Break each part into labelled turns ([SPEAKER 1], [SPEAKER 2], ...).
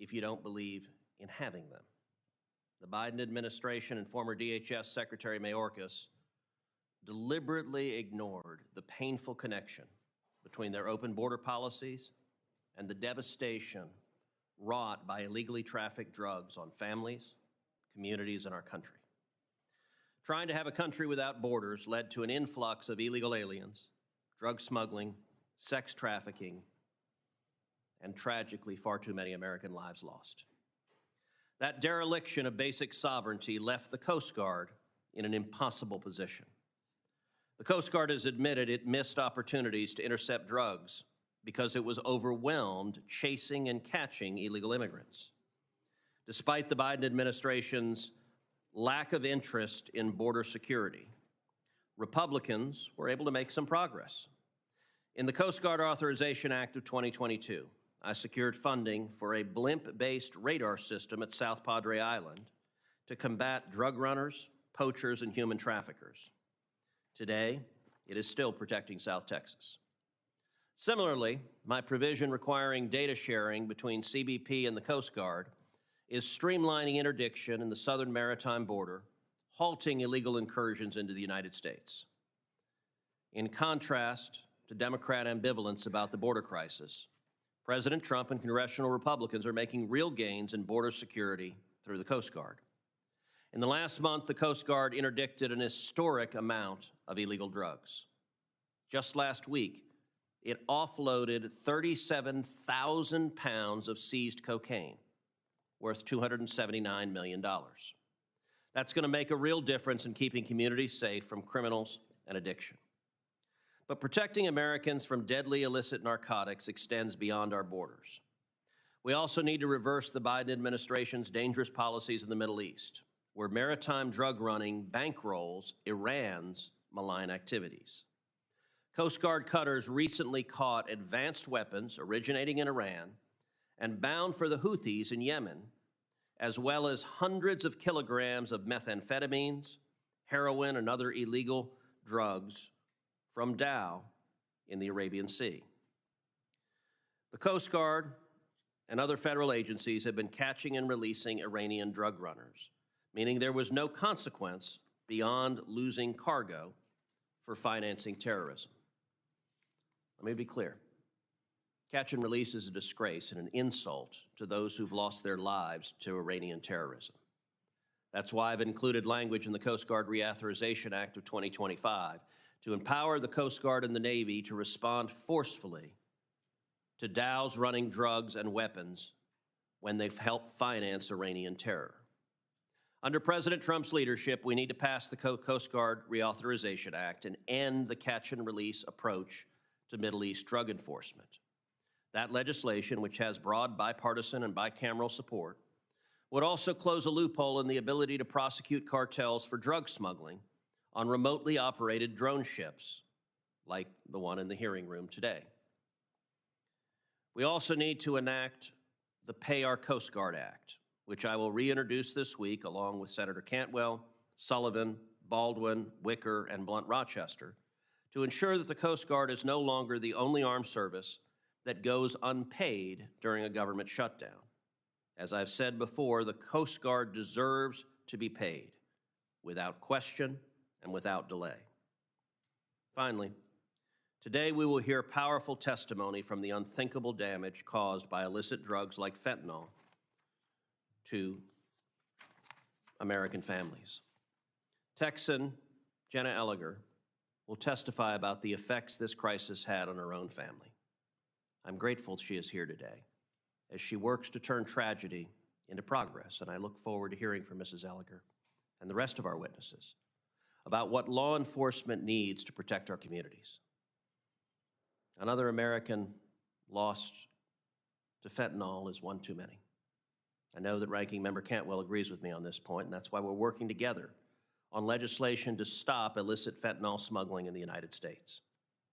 [SPEAKER 1] if you don't believe in having them. The Biden administration and former DHS Secretary Mayorkas deliberately ignored the painful connection between their open border policies and the devastation wrought by illegally trafficked drugs on families, communities, and our country. Trying to have a country without borders led to an influx of illegal aliens, drug smuggling, sex trafficking, and tragically, far too many American lives lost. That dereliction of basic sovereignty left the Coast Guard in an impossible position. The Coast Guard has admitted it missed opportunities to intercept drugs because it was overwhelmed chasing and catching illegal immigrants. Despite the Biden administration's lack of interest in border security, Republicans were able to make some progress. In the Coast Guard Authorization Act of 2022, I secured funding for a blimp-based radar system at South Padre Island to combat drug runners, poachers, and human traffickers. Today, it is still protecting South Texas. Similarly, my provision requiring data sharing between CBP and the Coast Guard is streamlining interdiction in the southern maritime border, halting illegal incursions into the United States. In contrast to Democrat ambivalence about the border crisis, President Trump and congressional Republicans are making real gains in border security through the Coast Guard. In the last month, the Coast Guard interdicted an historic amount of illegal drugs. Just last week, it offloaded 37,000 pounds of seized cocaine, worth $279 million. That's going to make a real difference in keeping communities safe from criminals and addiction. But protecting Americans from deadly illicit narcotics extends beyond our borders. We also need to reverse the Biden administration's dangerous policies in the Middle East, where maritime drug running bankrolls Iran's malign activities. Coast Guard cutters recently caught advanced weapons originating in Iran and bound for the Houthis in Yemen, as well as hundreds of kilograms of methamphetamines, heroin, and other illegal drugs from Dow in the Arabian Sea. The Coast Guard and other federal agencies have been catching and releasing Iranian drug runners, meaning there was no consequence beyond losing cargo for financing terrorism. Let me be clear. Catch and release is a disgrace and an insult to those who've lost their lives to Iranian terrorism. That's why I've included language in the Coast Guard Reauthorization Act of 2025 to empower the Coast Guard and the Navy to respond forcefully to Dow's running drugs and weapons when they've helped finance Iranian terror. Under President Trump's leadership, we need to pass the Coast Guard Reauthorization Act and end the catch and release approach to Middle East drug enforcement. That legislation, which has broad bipartisan and bicameral support, would also close a loophole in the ability to prosecute cartels for drug smuggling on remotely operated drone ships, like the one in the hearing room today. We also need to enact the Pay Our Coast Guard Act, which I will reintroduce this week along with Senator Cantwell, Sullivan, Baldwin, Wicker, and Blunt-Rochester, to ensure that the Coast Guard is no longer the only armed service that goes unpaid during a government shutdown. As I've said before, the Coast Guard deserves to be paid without question and without delay. Finally, today we will hear powerful testimony from the unthinkable damage caused by illicit drugs like fentanyl to American families. Texan Jenna Ellinger will testify about the effects this crisis had on her own family. I'm grateful she is here today as she works to turn tragedy into progress, and I look forward to hearing from Mrs. Ellinger and the rest of our witnesses about what law enforcement needs to protect our communities. Another American lost to fentanyl is one too many. I know that Ranking Member Cantwell agrees with me on this point, and that's why we're working together on legislation to stop illicit fentanyl smuggling in the United States.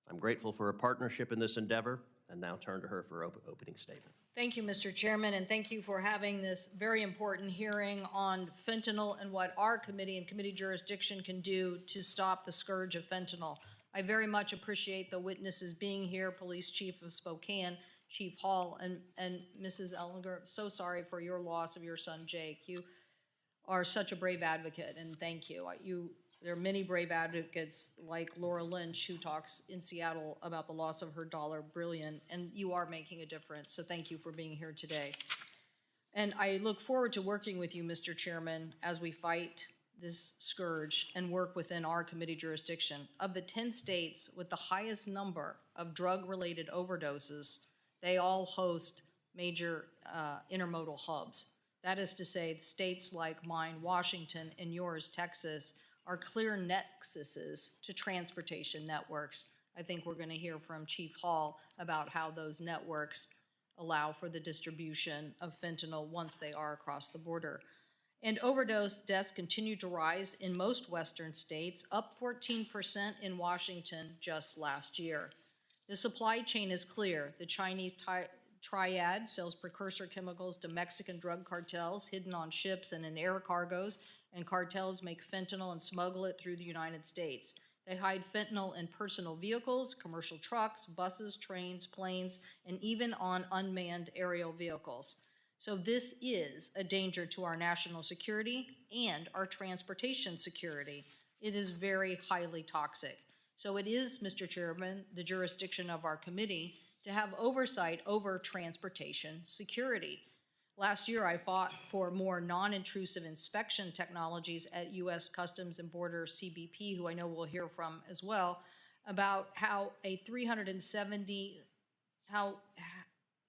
[SPEAKER 1] I'm grateful for her partnership in this endeavor, and now turn to her for her opening statement.
[SPEAKER 2] Thank you, Mr. Chairman, and thank you for having this very important hearing on fentanyl and what our committee and committee jurisdiction can do to stop the scourge of fentanyl. I very much appreciate the witnesses being here, Police Chief of Spokane Chief Hall. And Mrs. Ellinger, so sorry for your loss of your son, Jake. You are such a brave advocate, and thank you. There are many brave advocates like Laura Lynch, who talks in Seattle about the loss of her daughter, Brilliant, and you are making a difference, so thank you for being here today. And I look forward to working with you, Mr. Chairman, as we fight this scourge and work within our committee jurisdiction. Of the 10 states with the highest number of drug-related overdoses, they all host major intermodal hubs. That is to say, states like mine, Washington, and yours, Texas, are clear nexuses to transportation networks. I think we're going to hear from Chief Hall about how those networks allow for the distribution of fentanyl once they are across the border. And overdose deaths continue to rise in most Western states, up 14% in Washington just last year. The supply chain is clear. The Chinese triad sells precursor chemicals to Mexican drug cartels hidden on ships and in air cargoes, and cartels make fentanyl and smuggle it through the United States. They hide fentanyl in personal vehicles, commercial trucks, buses, trains, planes, and even on unmanned aerial vehicles. So this is a danger to our national security and our transportation security. It is very highly toxic. So it is, Mr. Chairman, the jurisdiction of our committee to have oversight over transportation security. Last year, I fought for more non-intrusive inspection technologies at U.S. Customs and Border CBP, who I know we'll hear from as well, about how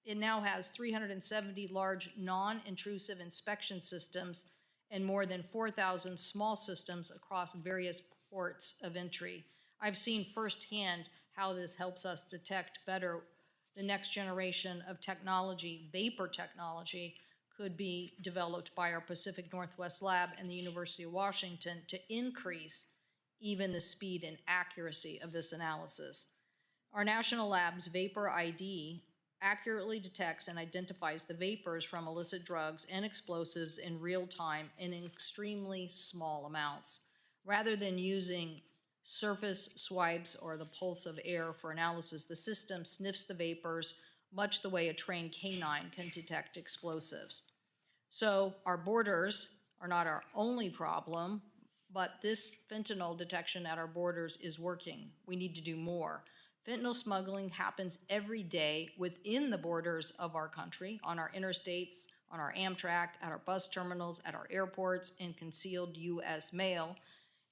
[SPEAKER 2] it now has 370 large non-intrusive inspection systems and more than 4,000 small systems across various ports of entry. I've seen firsthand how this helps us detect better the next generation of technology. Vapor technology could be developed by our Pacific Northwest Lab and the University of Washington to increase even the speed and accuracy of this analysis. Our national lab's Vapor ID accurately detects and identifies the vapors from illicit drugs and explosives in real time in extremely small amounts. Rather than using surface swipes or the pulse of air for analysis, the system sniffs the vapors much the way a trained canine can detect explosives. So our borders are not our only problem, but this fentanyl detection at our borders is working. We need to do more. Fentanyl smuggling happens every day within the borders of our country, on our interstates, on our Amtrak, at our bus terminals, at our airports, and concealed U.S. mail.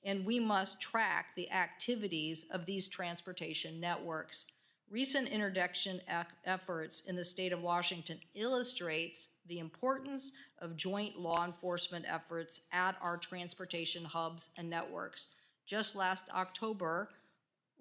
[SPEAKER 2] And we must track the activities of these transportation networks. Recent interdiction efforts in the state of Washington illustrates the importance of joint law enforcement efforts at our transportation hubs and networks. Just last October,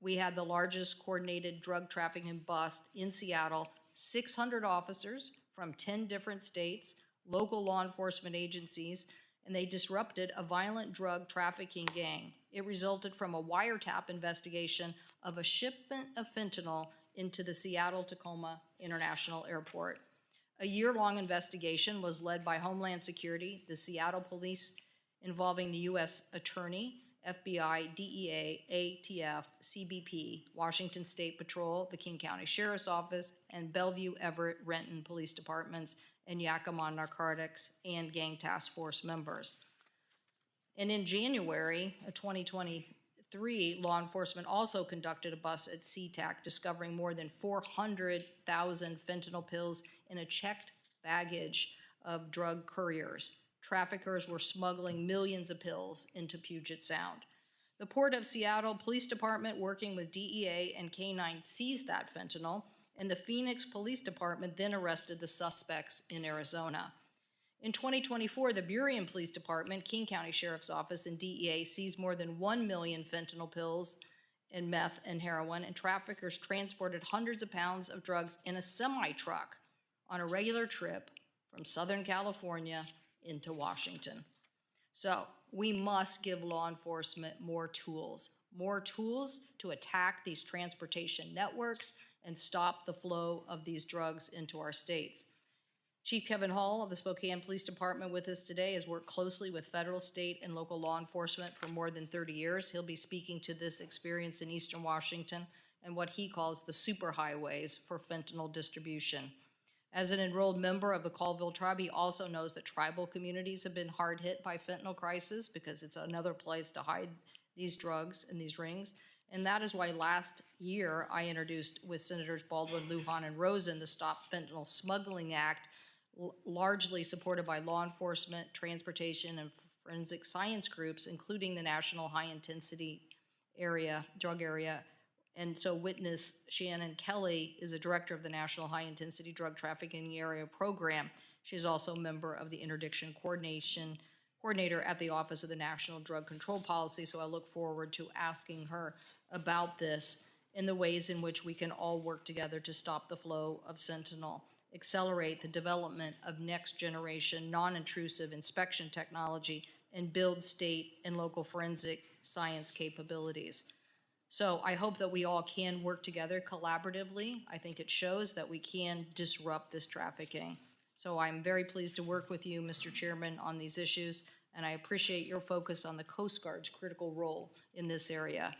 [SPEAKER 2] we had the largest coordinated drug trafficking bust in Seattle. 600 officers from 10 different states, local law enforcement agencies, and they disrupted a violent drug trafficking gang. It resulted from a wiretap investigation of a shipment of fentanyl into the Seattle-Tacoma International Airport. A year-long investigation was led by Homeland Security, the Seattle Police, involving the U.S. Attorney, FBI, DEA, ATF, CBP, Washington State Patrol, the King County Sheriff's Office, and Bellevue, Everett, Renton Police Departments, and Yakima Narcotics and Gang Task Force members. And in January of 2023, law enforcement also conducted a bust at SeaTac, discovering more than 400,000 fentanyl pills in a checked baggage of drug couriers. Traffickers were smuggling millions of pills into Puget Sound. The Port of Seattle Police Department, working with DEA and K-9, seized that fentanyl, and the Phoenix Police Department then arrested the suspects in Arizona. In 2024, the Burien Police Department, King County Sheriff's Office, and DEA seized more than 1 million fentanyl pills and meth and heroin, and traffickers transported hundreds of pounds of drugs in a semi-truck on a regular trip from Southern California into Washington. So we must give law enforcement more tools to attack these transportation networks and stop the flow of these drugs into our states. Chief Kevin Hall of the Spokane Police Department with us today has worked closely with federal, state, and local law enforcement for more than 30 years. He'll be speaking to this experience in Eastern Washington. and what he calls the superhighways for fentanyl distribution. As an enrolled member of the Colville tribe, he also knows that tribal communities have been hard hit by fentanyl crisis because it's another place to hide these drugs and these rings. And that is why last year I introduced with Senators Baldwin, Lujan, and Rosen the Stop Fentanyl Smuggling Act, largely supported by law enforcement, transportation, and forensic science groups, including the National High Intensity Drug Area. And so witness Shannon Kelly is a director of the National High Intensity Drug Trafficking Area Program. She's also a member of the Interdiction Coordinator at the Office of the National Drug Control Policy, so I look forward to asking her about this and the ways in which we can all work together to stop the flow of fentanyl, accelerate the development of next generation non-intrusive inspection technology, and build state and local forensic science capabilities. So I hope that we all can work together collaboratively. I think it shows that we can disrupt this trafficking. So I'm very pleased to work with you, Mr. Chairman, on these issues, and I appreciate your focus on the Coast Guard's critical role in this area.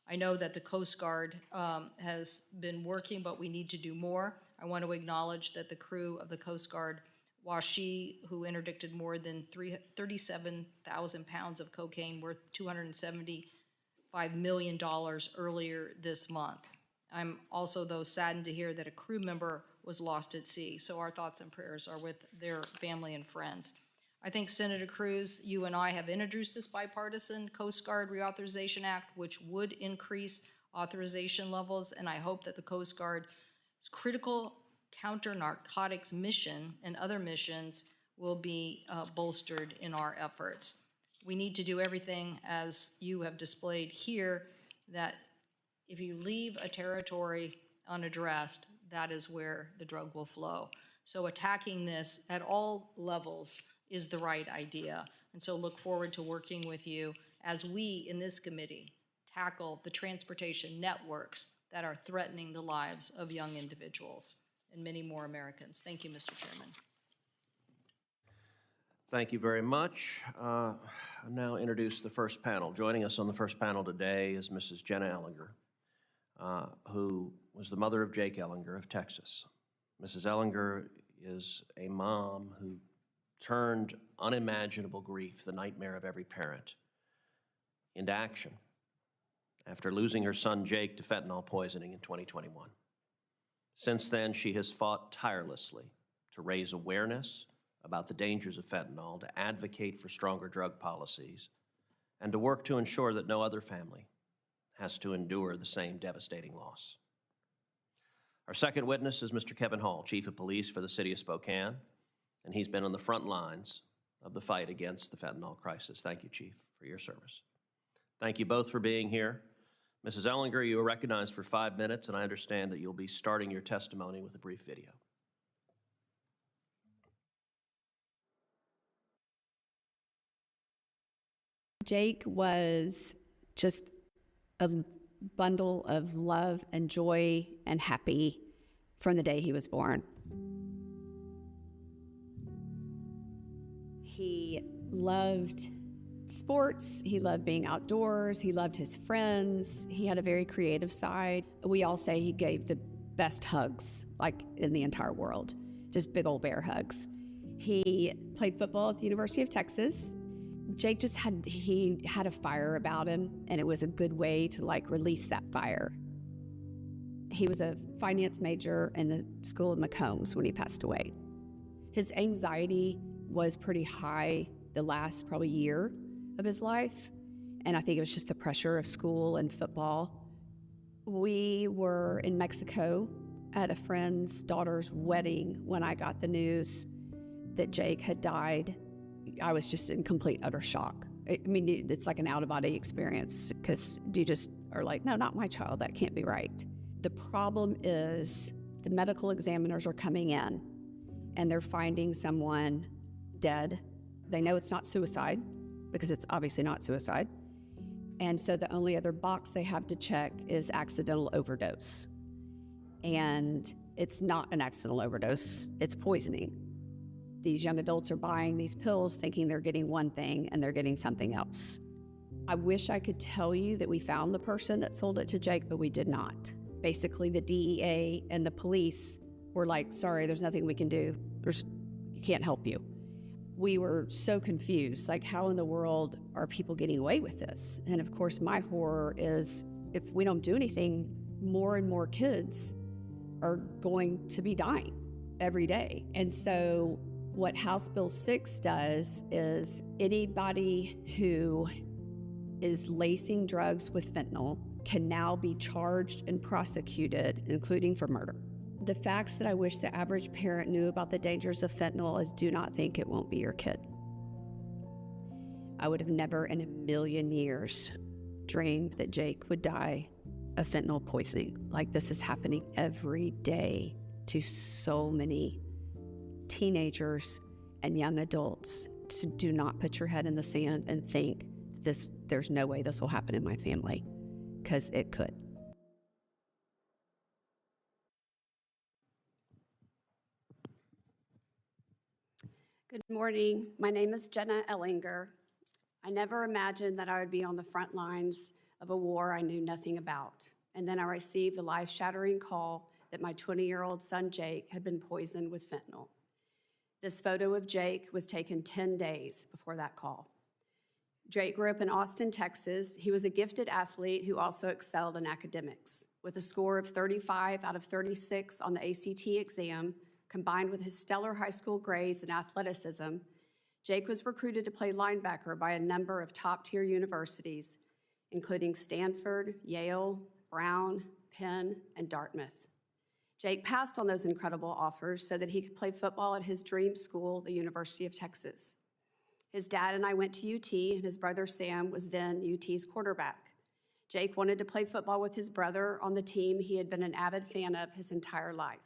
[SPEAKER 2] I know that the Coast Guard has been working, but we need to do more. I want to acknowledge that the crew of the Coast Guard, Washi, who interdicted more than 37,000 pounds of cocaine worth $275 million earlier this month. I'm also, though, saddened to hear that a crew member was lost at sea, so our thoughts and prayers are with their family and friends. I think, Senator Cruz, you and I have introduced this bipartisan Coast Guard Reauthorization Act, which would increase authorization levels, and I hope that the Coast Guard's critical counter-narcotics mission and other missions will be bolstered in our efforts. We need to do everything, as you have displayed here, that if you leave a territory unaddressed, that is where the drug will flow. So attacking this at all levels is the right idea. And so look forward to working with you as we in this committee tackle the transportation networks that are threatening the lives of young individuals and many more Americans. Thank you, Mr. Chairman.
[SPEAKER 1] Thank you very much. I'll now introduce the first panel. Joining us on the first panel today is Mrs. Jenna Ellinger, who was the mother of Jake Ellinger of Texas. Mrs. Ellinger is a mom who turned unimaginable grief, the nightmare of every parent, into action after losing her son Jake to fentanyl poisoning in 2021. Since then, she has fought tirelessly to raise awareness about the dangers of fentanyl, to advocate for stronger drug policies, and to work to ensure that no other family has to endure the same devastating loss. Our second witness is Mr. Kevin Hall, Chief of Police for the City of Spokane, and he's been on the front lines of the fight against the fentanyl crisis. Thank you, Chief, for your service. Thank you both for being here. Mrs. Ellinger, you are recognized for 5 minutes, and I understand that you'll be starting your testimony with a brief video.
[SPEAKER 3] Jake was just a bundle of love and joy and happy from the day he was born. He loved sports, he loved being outdoors, he loved his friends, he had a very creative side. We all say he gave the best hugs, like in the entire world, just big old bear hugs. He played football at the University of Texas. Jake just had a fire about him, and it was a good way to like release that fire. He was a finance major in the School of McCombs when he passed away. His anxiety was pretty high the last probably year of his life, and I think it was just the pressure of school and football. We were in Mexico at a friend's daughter's wedding when I got the news that Jake had died. I was just in complete, utter shock. I mean, it's like an out-of-body experience because you just are like, no, not my child. That can't be right. The problem is the medical examiners are coming in and they're finding someone dead. They know it's not suicide because it's obviously not suicide. And so the only other box they have to check is accidental overdose. And it's not an accidental overdose, it's poisoning. These young adults are buying these pills thinking they're getting one thing and they're getting something else. I wish I could tell you that we found the person that sold it to Jake, but we did not. Basically, the DEA and the police were like, sorry, there's nothing we can do. We can't help you. We were so confused, like, how in the world are people getting away with this? And of course, my horror is if we don't do anything, more and more kids are going to be dying every day. And so what House Bill 6 does is anybody who is lacing drugs with fentanyl can now be charged and prosecuted, including for murder. The facts that I wish the average parent knew about the dangers of fentanyl is do not think it won't be your kid. I would have never in a million years dreamed that Jake would die of fentanyl poisoning. Like, this is happening every day to so many teenagers and young adults. So do not put your head in the sand and think there's no way this will happen in my family, because it could.
[SPEAKER 4] Good morning. My name is Jenna Ellinger. I never imagined that I would be on the front lines of a war I knew nothing about. And then I received the life-shattering call that my 20-year-old son, Jake, had been poisoned with fentanyl. This photo of Jake was taken 10 days before that call. Jake grew up in Austin, Texas. He was a gifted athlete who also excelled in academics. With a score of 35 out of 36 on the ACT exam, combined with his stellar high school grades and athleticism, Jake was recruited to play linebacker by a number of top-tier universities, including Stanford, Yale, Brown, Penn, and Dartmouth. Jake passed on those incredible offers so that he could play football at his dream school, the University of Texas. His dad and I went to UT, and his brother Sam was then UT's quarterback. Jake wanted to play football with his brother on the team he had been an avid fan of his entire life.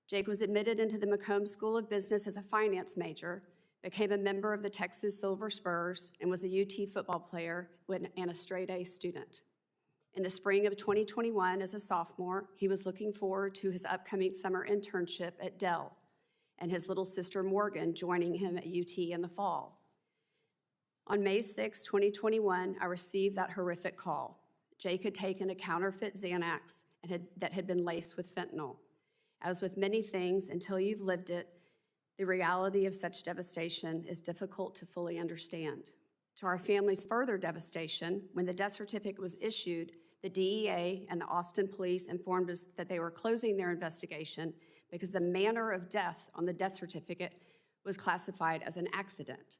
[SPEAKER 4] Jake was admitted into the Macomb School of Business as a finance major, became a member of the Texas Silver Spurs, and was a UT football player and a straight-A student. In the spring of 2021, as a sophomore, he was looking forward to his upcoming summer internship at Dell, and his little sister Morgan joining him at UT in the fall. On May 6, 2021, I received that horrific call. Jake had taken a counterfeit Xanax that had been laced with fentanyl. As with many things, until you've lived it, the reality of such devastation is difficult to fully understand. To our family's further devastation, when the death certificate was issued, the DEA and the Austin police informed us that they were closing their investigation because the manner of death on the death certificate was classified as an accident.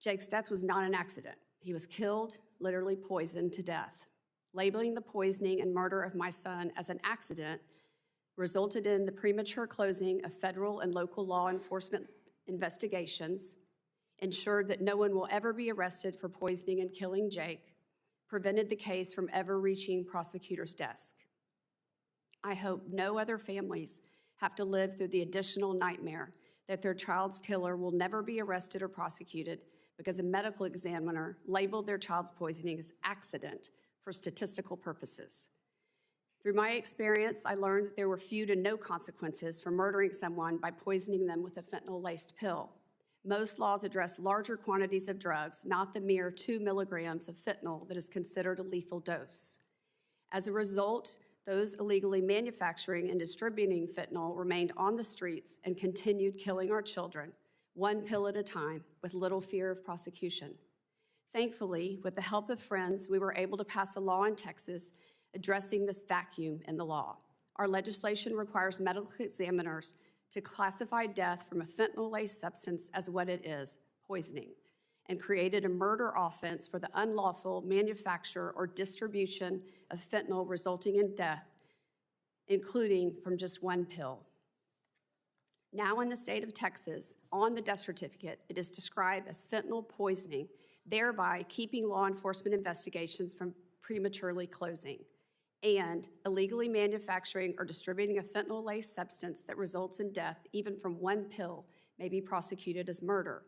[SPEAKER 4] Jake's death was not an accident. He was killed, literally poisoned to death. Labeling the poisoning and murder of my son as an accident resulted in the premature closing of federal and local law enforcement investigations, ensured that no one will ever be arrested for poisoning and killing Jake, prevented the case from ever reaching prosecutor's desk. I hope no other families have to live through the additional nightmare that their child's killer will never be arrested or prosecuted because a medical examiner labeled their child's poisoning as accident for statistical purposes. Through my experience, I learned that there were few to no consequences for murdering someone by poisoning them with a fentanyl-laced pill. Most laws address larger quantities of drugs, not the mere 2 milligrams of fentanyl that is considered a lethal dose. As a result, those illegally manufacturing and distributing fentanyl remained on the streets and continued killing our children, one pill at a time, with little fear of prosecution. Thankfully, with the help of friends, we were able to pass a law in Texas addressing this vacuum in the law. Our legislation requires medical examiners to classify death from a fentanyl-laced substance as what it is, poisoning, and created a murder offense for the unlawful manufacture or distribution of fentanyl resulting in death, including from just one pill. Now in the state of Texas, on the death certificate, it is described as fentanyl poisoning, thereby keeping law enforcement investigations from prematurely closing, and illegally manufacturing or distributing a fentanyl-laced substance that results in death, even from one pill, may be prosecuted as murder.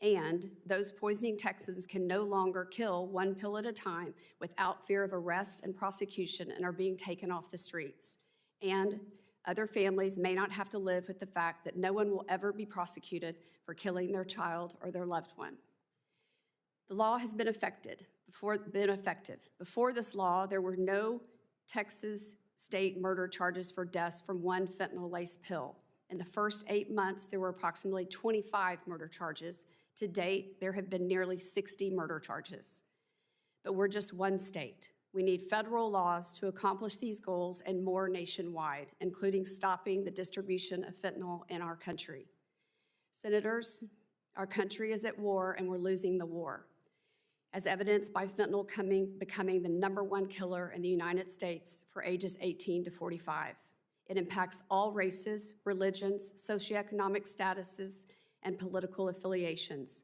[SPEAKER 4] And those poisoning Texans can no longer kill one pill at a time without fear of arrest and prosecution and are being taken off the streets. And other families may not have to live with the fact that no one will ever be prosecuted for killing their child or their loved one. The law has been effective. Before this law, there were no Texas state murder charges for deaths from one fentanyl-laced pill. In the first 8 months, there were approximately 25 murder charges. To date, there have been nearly 60 murder charges. But we're just one state. We need federal laws to accomplish these goals and more nationwide, including stopping the distribution of fentanyl in our country. Senators, our country is at war and we're losing the war, as evidenced by fentanyl becoming the #1 killer in the United States for ages 18 to 45. It impacts all races, religions, socioeconomic statuses, and political affiliations.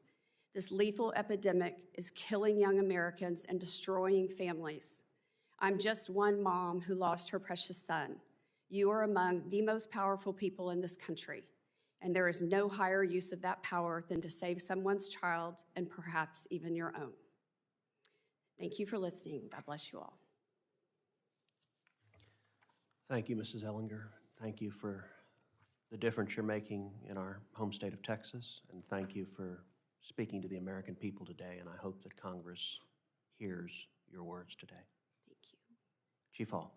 [SPEAKER 4] This lethal epidemic is killing young Americans and destroying families. I'm just one mom who lost her precious son. You are among the most powerful people in this country, and there is no higher use of that power than to save someone's child and perhaps even your own. Thank you for listening. God bless you all.
[SPEAKER 1] Thank you, Mrs. Ellinger. Thank you for the difference you're making in our home state of Texas, and thank you for speaking to the American people today, and I hope that Congress hears your words today.
[SPEAKER 4] Thank you.
[SPEAKER 1] Chief Hall.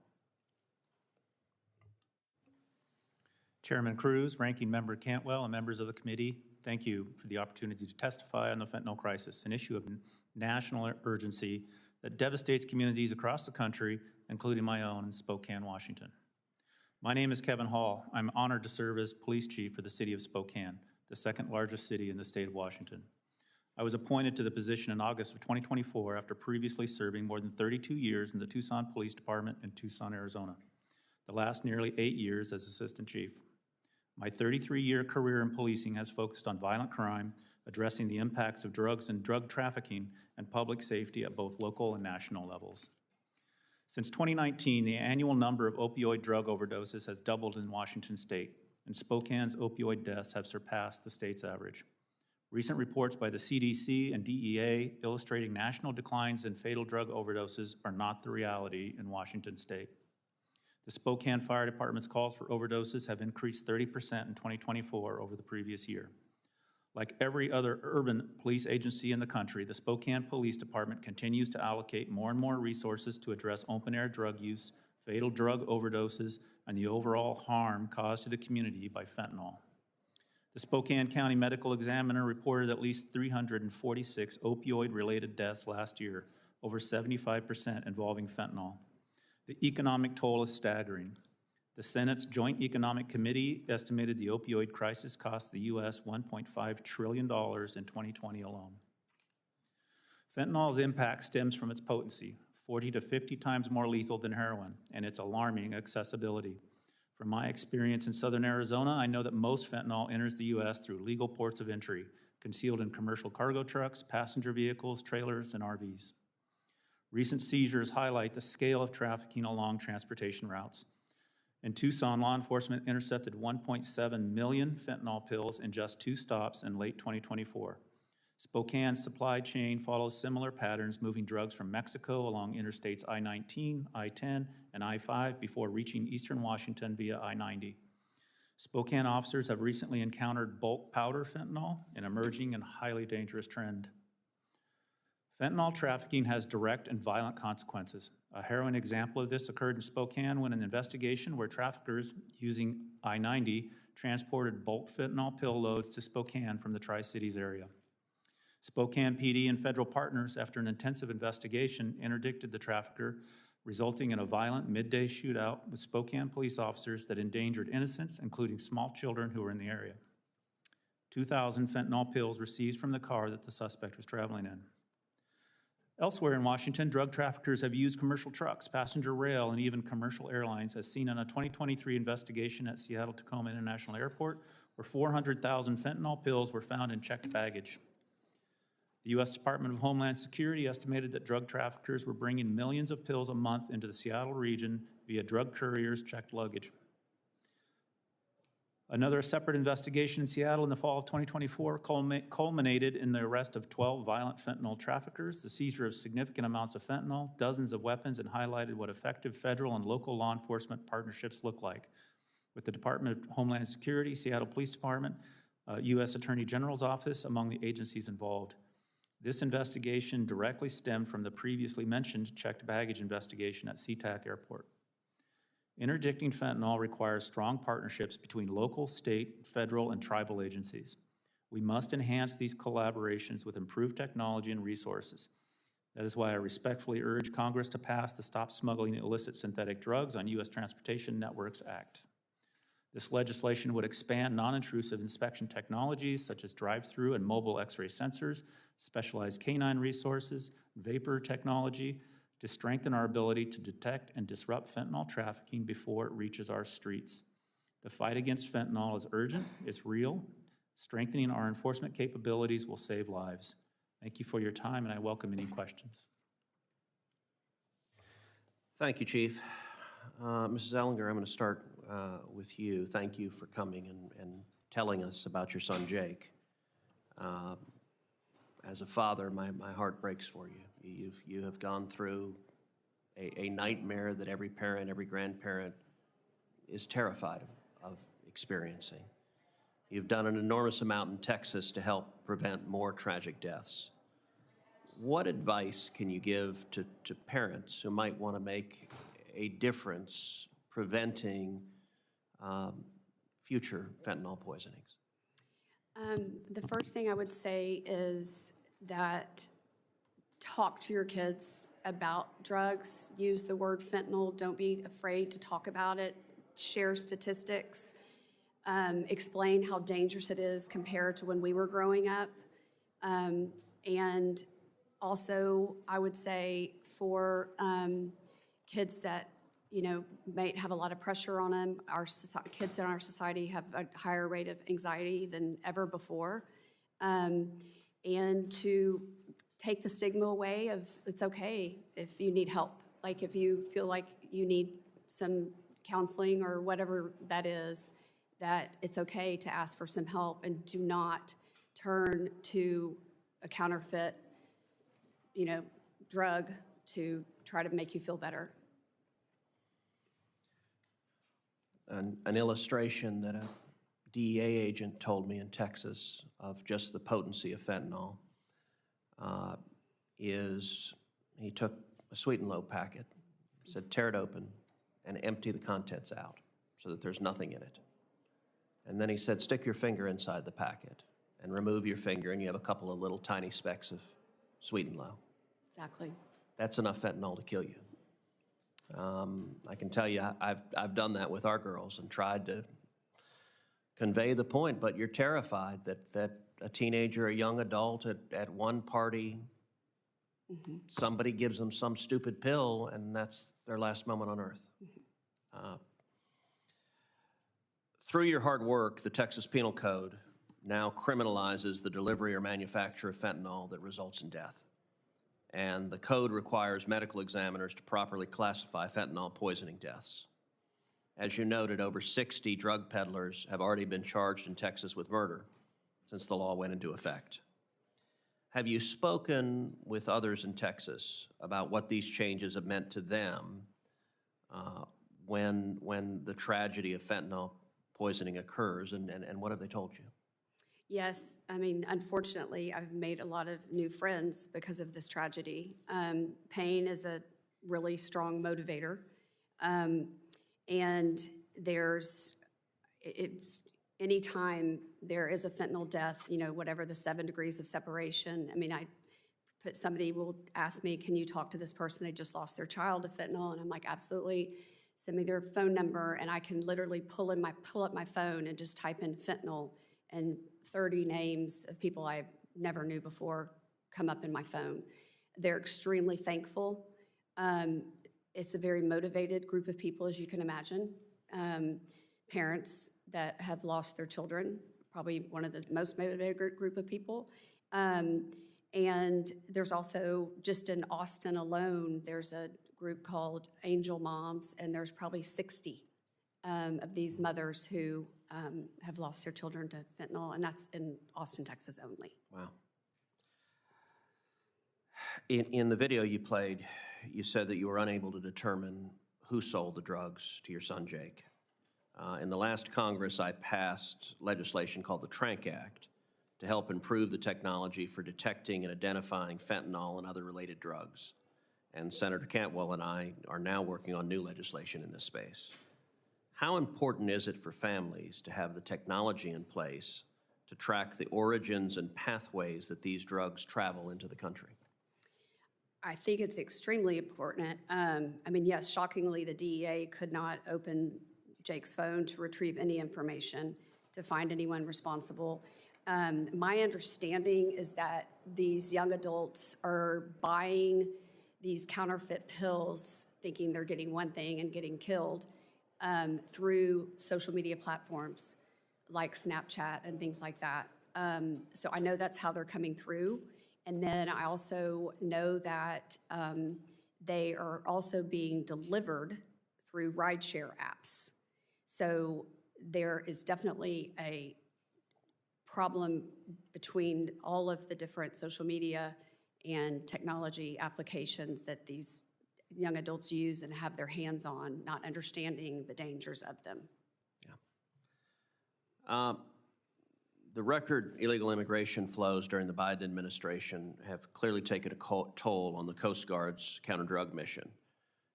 [SPEAKER 5] Chairman Cruz, Ranking Member Cantwell, and members of the committee, thank you for the opportunity to testify on the fentanyl crisis, an issue of national urgency that devastates communities across the country, including my own in Spokane, Washington. My name is Kevin Hall. I'm honored to serve as police chief for the city of Spokane, the second largest city in the state of Washington. I was appointed to the position in August of 2024 after previously serving more than 32 years in the Tucson Police Department in Tucson, Arizona, the last nearly 8 years as assistant chief. My 33-year career in policing has focused on violent crime, addressing the impacts of drugs and drug trafficking, and public safety at both local and national levels. Since 2019, the annual number of opioid drug overdoses has doubled in Washington state, and Spokane's opioid deaths have surpassed the state's average. Recent reports by the CDC and DEA illustrating national declines in fatal drug overdoses are not the reality in Washington state. The Spokane Fire Department's calls for overdoses have increased 30% in 2024 over the previous year. Like every other urban police agency in the country, the Spokane Police Department continues to allocate more and more resources to address open-air drug use, fatal drug overdoses, and the overall harm caused to the community by fentanyl. The Spokane County Medical Examiner reported at least 346 opioid-related deaths last year, over 75% involving fentanyl. The economic toll is staggering. The Senate's Joint Economic Committee estimated the opioid crisis cost the U.S. $1.5 trillion in 2020 alone. Fentanyl's impact stems from its potency, 40 to 50 times more lethal than heroin, and its alarming accessibility. From my experience in southern Arizona, I know that most fentanyl enters the U.S. through legal ports of entry, concealed in commercial cargo trucks, passenger vehicles, trailers, and RVs. Recent seizures highlight the scale of trafficking along transportation routes. In Tucson, law enforcement intercepted 1.7 million fentanyl pills in just 2 stops in late 2024. Spokane's supply chain follows similar patterns, moving drugs from Mexico along interstates I-19, I-10, and I-5 before reaching eastern Washington via I-90. Spokane officers have recently encountered bulk powder fentanyl, an emerging and highly dangerous trend. Fentanyl trafficking has direct and violent consequences. A harrowing example of this occurred in Spokane when an investigation where traffickers using I-90 transported bulk fentanyl pill loads to Spokane from the Tri-Cities area. Spokane PD and federal partners, after an intensive investigation, interdicted the trafficker, resulting in a violent midday shootout with Spokane police officers that endangered innocents, including small children who were in the area. 2,000 fentanyl pills were seized from the car that the suspect was traveling in. Elsewhere in Washington, drug traffickers have used commercial trucks, passenger rail, and even commercial airlines, as seen in a 2023 investigation at Seattle-Tacoma International Airport, where 400,000 fentanyl pills were found in checked baggage. The U.S. Department of Homeland Security estimated that drug traffickers were bringing millions of pills a month into the Seattle region via drug couriers' checked luggage. Another separate investigation in Seattle in the fall of 2024 culminated in the arrest of 12 violent fentanyl traffickers, the seizure of significant amounts of fentanyl, dozens of weapons, and highlighted what effective federal and local law enforcement partnerships look like, with the Department of Homeland Security, Seattle Police Department, U.S. Attorney General's Office among the agencies involved. This investigation directly stemmed from the previously mentioned checked baggage investigation at SeaTac Airport. Interdicting fentanyl requires strong partnerships between local, state, federal, and tribal agencies. We must enhance these collaborations with improved technology and resources. That is why I respectfully urge Congress to pass the Stop Smuggling Illicit Synthetic Drugs on U.S. Transportation Networks Act. This legislation would expand non-intrusive inspection technologies such as drive-through and mobile X-ray sensors, specialized canine resources, vapor technology, to strengthen our ability to detect and disrupt fentanyl trafficking before it reaches our streets. The fight against fentanyl is urgent, it's real. Strengthening our enforcement capabilities will save lives. Thank you for your time, and I welcome any questions.
[SPEAKER 1] Thank you, Chief. Mrs. Ellinger, I'm going to start with you. Thank you for coming and telling us about your son, Jake. As a father, my heart breaks for you. You have gone through a nightmare that every parent, every grandparent is terrified of experiencing. You've done an enormous amount in Texas to help prevent more tragic deaths. What advice can you give to parents who might want to make a difference preventing future fentanyl poisonings?
[SPEAKER 4] The first thing I would say is that talk to your kids about drugs. Use the word fentanyl. Don't be afraid to talk about it. Share statistics. Explain how dangerous it is compared to when we were growing up. And also, I would say for kids that, might have a lot of pressure on them, kids in our society have a higher rate of anxiety than ever before. And to take the stigma away of it's okay if you need help. Like if you feel like you need some counseling or whatever that is, that it's okay to ask for some help and do not turn to a counterfeit, drug to try to make you feel better.
[SPEAKER 1] An illustration that a DEA agent told me in Texas of just the potency of fentanyl is he took a sweet and low packet, said tear it open and empty the contents out so that there's nothing in it. And then he said, stick your finger inside the packet and remove your finger, and you have a couple of little tiny specks of sweet and low.
[SPEAKER 4] Exactly.
[SPEAKER 1] That's enough fentanyl to kill you. I can tell you, I've done that with our girls and tried to convey the point, but you're terrified that a teenager, a young adult at one party, somebody gives them some stupid pill, and that's their last moment on earth. Through your hard work, the Texas Penal Code now criminalizes the delivery or manufacture of fentanyl that results in death. And the code requires medical examiners to properly classify fentanyl poisoning deaths. As you noted, over 60 drug peddlers have already been charged in Texas with murder since the law went into effect. Have you spoken with others in Texas about what these changes have meant to them when the tragedy of fentanyl poisoning occurs, and what have they told you?
[SPEAKER 4] Yes, unfortunately, I've made a lot of new friends because of this tragedy. Pain is a really strong motivator. And anytime there is a fentanyl death, whatever the 7 degrees of separation, somebody will ask me, can you talk to this person? They just lost their child to fentanyl. And I'm like, absolutely. Send me their phone number, and I can literally pull up my phone and just type in fentanyl, and 30 names of people I never knew before come up in my phone. They're extremely thankful. It's a very motivated group of people, as you can imagine. Parents that have lost their children, probably one of the most motivated group of people. And there's also, just in Austin alone, there's a group called Angel Moms, and there's probably 60 of these mothers who have lost their children to fentanyl, and that's in Austin, Texas only.
[SPEAKER 1] Wow. In the video you played, you said that you were unable to determine who sold the drugs to your son, Jake. In the last Congress, I passed legislation called the Trank Act to help improve the technology for detecting and identifying fentanyl and other related drugs. And Senator Cantwell and I are now working on new legislation in this space. how important is it for families to have the technology in place to track the origins and pathways that these drugs travel into the country?
[SPEAKER 4] I think it's extremely important. I mean, yes, shockingly, the DEA could not open Jake's phone to retrieve any information to find anyone responsible. My understanding is that these young adults are buying these counterfeit pills, thinking they're getting one thing and getting killed, through social media platforms like Snapchat and things like that. So I know that's how they're coming through. And then I also know that they are also being delivered through rideshare apps. So there is definitely a problem between all of the different social media and technology applications that these young adults use and have their hands on, not understanding the dangers of them.
[SPEAKER 1] Yeah. The record illegal immigration flows during the Biden administration have clearly taken a toll on the Coast Guard's counter-drug mission.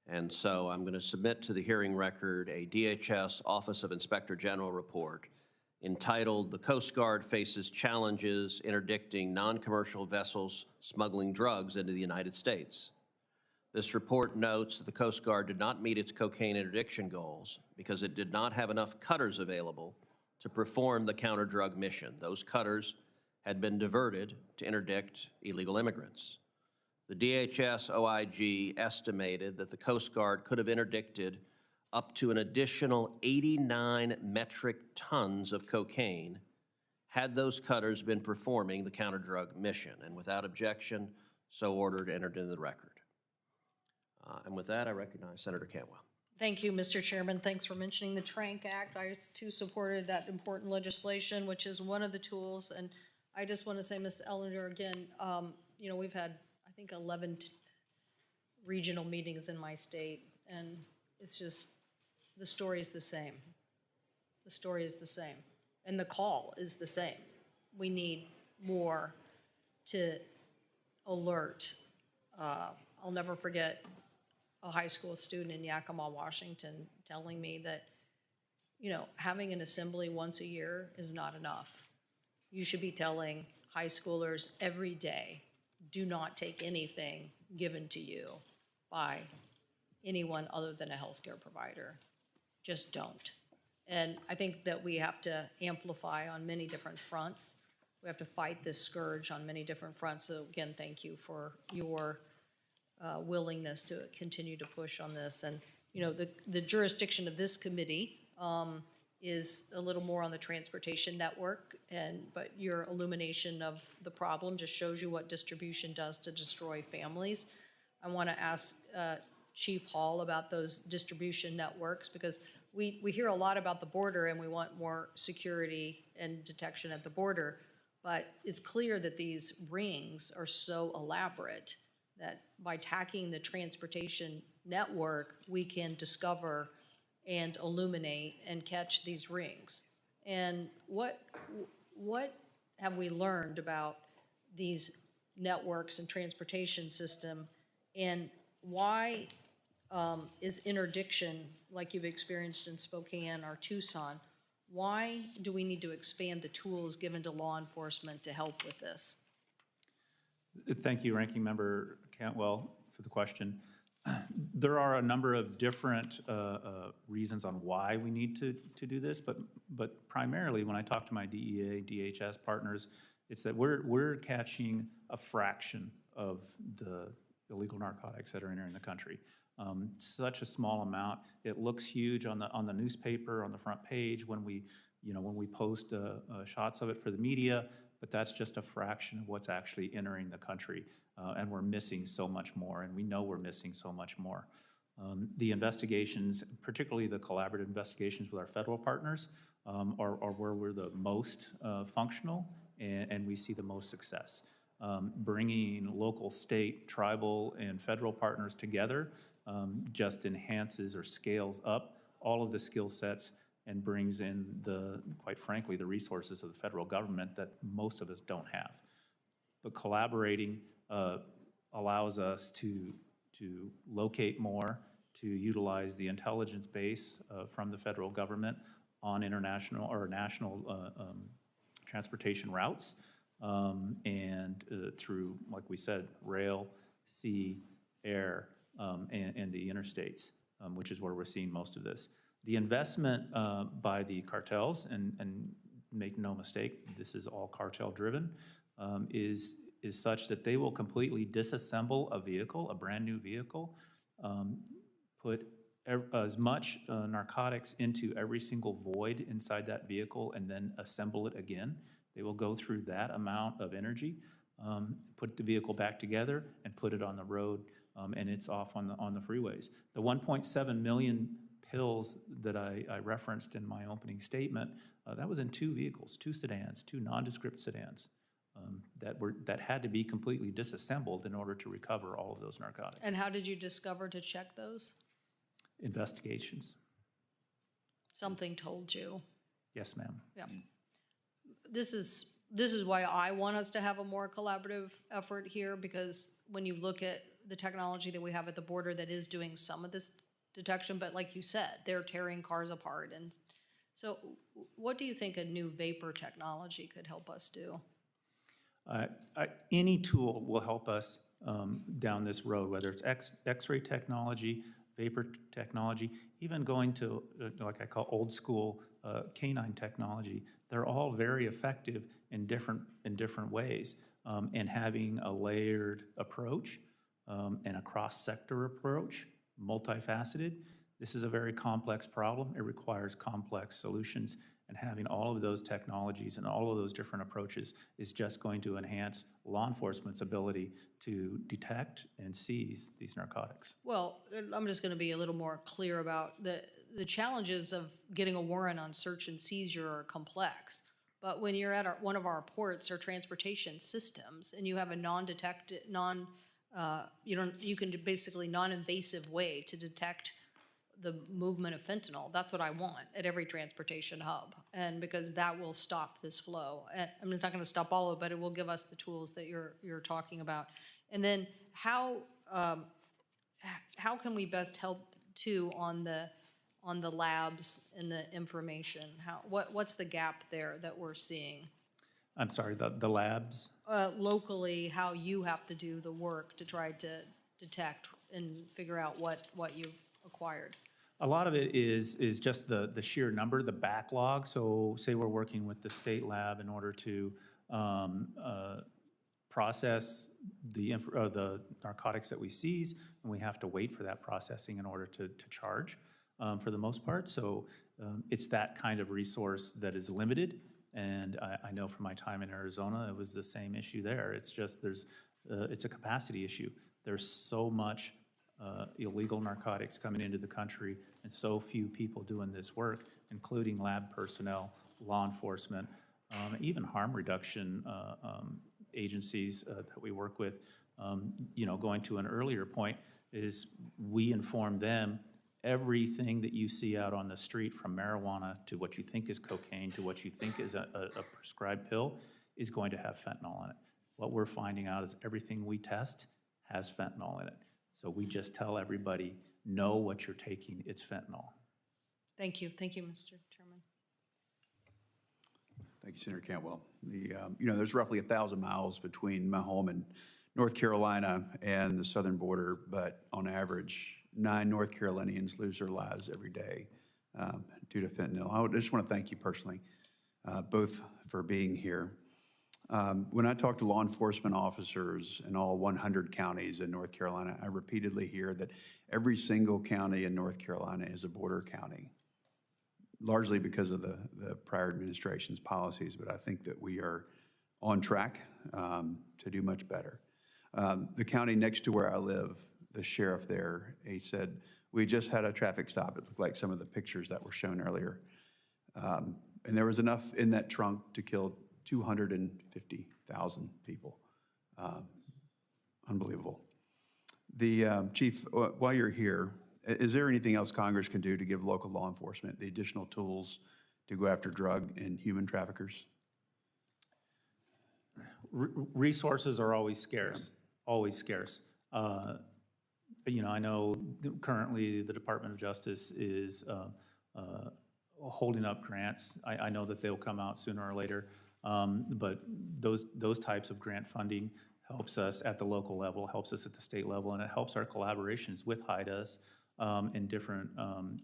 [SPEAKER 1] And so I'm going to submit to the hearing record a DHS Office of Inspector General report entitled "The Coast Guard Faces Challenges Interdicting Non-Commercial Vessels Smuggling Drugs into the United States." This report notes that the Coast Guard did not meet its cocaine interdiction goals because it did not have enough cutters available to perform the counter-drug mission. Those cutters had been diverted to interdict illegal immigrants. The DHS OIG estimated that the Coast Guard could have interdicted up to an additional 89 metric tons of cocaine had those cutters been performing the counter-drug mission, and without objection, so ordered, entered into the record. And with that, I recognize Senator Cantwell.
[SPEAKER 2] Thank you, Mr. Chairman. Thanks for mentioning the Trank Act. I too supported that important legislation, which is one of the tools. And I just want to say, Ms. Ellinger, again, you know, we've had, I think, 11 regional meetings in my state, and it's just, the story is the same. The story is the same. And the call is the same. We need more to alert. I'll never forget a high school student in Yakima, Washington, telling me that, you know, having an assembly once a year is not enough. You should be telling high schoolers every day, do not take anything given to you by anyone other than a healthcare provider. Just don't. And I think that we have to amplify on many different fronts. We have to fight this scourge on many different fronts. So again, thank you for your willingness to continue to push on this. And you know, the jurisdiction of this committee is a little more on the transportation network, but your illumination of the problem just shows you what distribution does to destroy families. I want to ask Chief Hall about those distribution networks, because we hear a lot about the border and we want more security and detection at the border, but it's clear that these rings are so elaborate that by attacking the transportation network, we can discover and illuminate and catch these rings. And what have we learned about these networks and transportation system, and why is interdiction, like you've experienced in Spokane or Tucson, why do we need to expand the tools given to law enforcement to help with this?
[SPEAKER 5] Thank you, Ranking Member Cantwell, for the question. There are a number of different reasons on why we need to do this, but primarily when I talk to my DEA, DHS partners, it's that we're catching a fraction of the illegal narcotics that are entering the country. Such a small amount. It looks huge on the newspaper, on the front page when we post shots of it for the media, but that's just a fraction of what's actually entering the country, and we're missing so much more, and we know we're missing so much more. The investigations, particularly the collaborative investigations with our federal partners, are where we're the most functional, and we see the most success. Bringing local, state, tribal, and federal partners together just enhances or scales up all of the skill sets and brings in quite frankly, the resources of the federal government that most of us don't have. But collaborating allows us to locate more to utilize the intelligence base from the federal government on international or national transportation routes, and through, like we said, rail, sea, air, and the interstates, which is where we're seeing most of this. The investment by the cartels, and make no mistake, this is all cartel-driven, is such that they will completely disassemble a vehicle, a brand-new vehicle, put as much narcotics into every single void inside that vehicle and then assemble it again. They will go through that amount of energy, put the vehicle back together, and put it on the road, and it's off on the freeways. The 1.7 million pills that I referenced in my opening statement, that was in 2 vehicles, 2 sedans, 2 nondescript sedans. That had to be completely disassembled in order to recover all of those narcotics.
[SPEAKER 2] And how did you discover to check those?
[SPEAKER 5] Investigations.
[SPEAKER 2] Something told you.
[SPEAKER 5] Yes, ma'am.
[SPEAKER 2] Yeah. This is why I want us to have a more collaborative effort here, because when you look at the technology that we have at the border that is doing some of this detection, but like you said, they're tearing cars apart. And so what do you think a new vapor technology could help us do?
[SPEAKER 5] Any tool will help us down this road, whether it's X-ray technology, vapor technology, even going to, like I call old school canine technology. They're all very effective in different ways, and having a layered approach and a cross-sector approach, multifaceted. This is a very complex problem. It requires complex solutions, and having all of those technologies and all of those different approaches is just going to enhance law enforcement's ability to detect and seize these narcotics.
[SPEAKER 2] Well, I'm just going to be a little more clear about the challenges of getting a warrant on search and seizure are complex. But when you're at one of our ports or transportation systems and you have a you can do basically non-invasive way to detect the movement of fentanyl. That's what I want at every transportation hub, and because that will stop this flow. And I'm not going to stop all of it, but it will give us the tools that you're talking about. And then how can we best help too on the labs and the information? What's the gap there that we're seeing?
[SPEAKER 5] I'm sorry, the labs?
[SPEAKER 2] Locally, how you have to do the work to try to detect and figure out what you've acquired.
[SPEAKER 5] A lot of it is just the sheer number, the backlog. So say we're working with the state lab in order to process the narcotics that we seize, and we have to wait for that processing in order to charge for the most part. So it's that kind of resource that is limited. And I know from my time in Arizona, it was the same issue there. It's just it's a capacity issue. There's so much illegal narcotics coming into the country and so few people doing this work, including lab personnel, law enforcement, even harm reduction agencies that we work with. Going to an earlier point is we inform them everything that you see out on the street, from marijuana to what you think is cocaine to what you think is a prescribed pill, is going to have fentanyl in it. What we're finding out is everything we test has fentanyl in it. So we just tell everybody, know what you're taking, it's fentanyl.
[SPEAKER 2] Thank you, Mr. Chairman.
[SPEAKER 6] Thank you, Senator Cantwell. There's roughly 1,000 miles between my home in North Carolina and the southern border, but on average, 9 North Carolinians lose their lives every day due to fentanyl. I just want to thank you personally, both for being here. When I talk to law enforcement officers in all 100 counties in North Carolina, I repeatedly hear that every single county in North Carolina is a border county, largely because of the prior administration's policies, but I think that we are on track to do much better. The county next to where I live, the sheriff there, he said, we just had a traffic stop. It looked like some of the pictures that were shown earlier. And there was enough in that trunk to kill 250,000 people. Unbelievable. The Chief, while you're here, is there anything else Congress can do to give local law enforcement the additional tools to go after drug and human traffickers?
[SPEAKER 5] Resources are always scarce, always scarce. I know currently the Department of Justice is holding up grants. I know that they'll come out sooner or later, but those types of grant funding helps us at the local level, helps us at the state level, and it helps our collaborations with HIDAS and different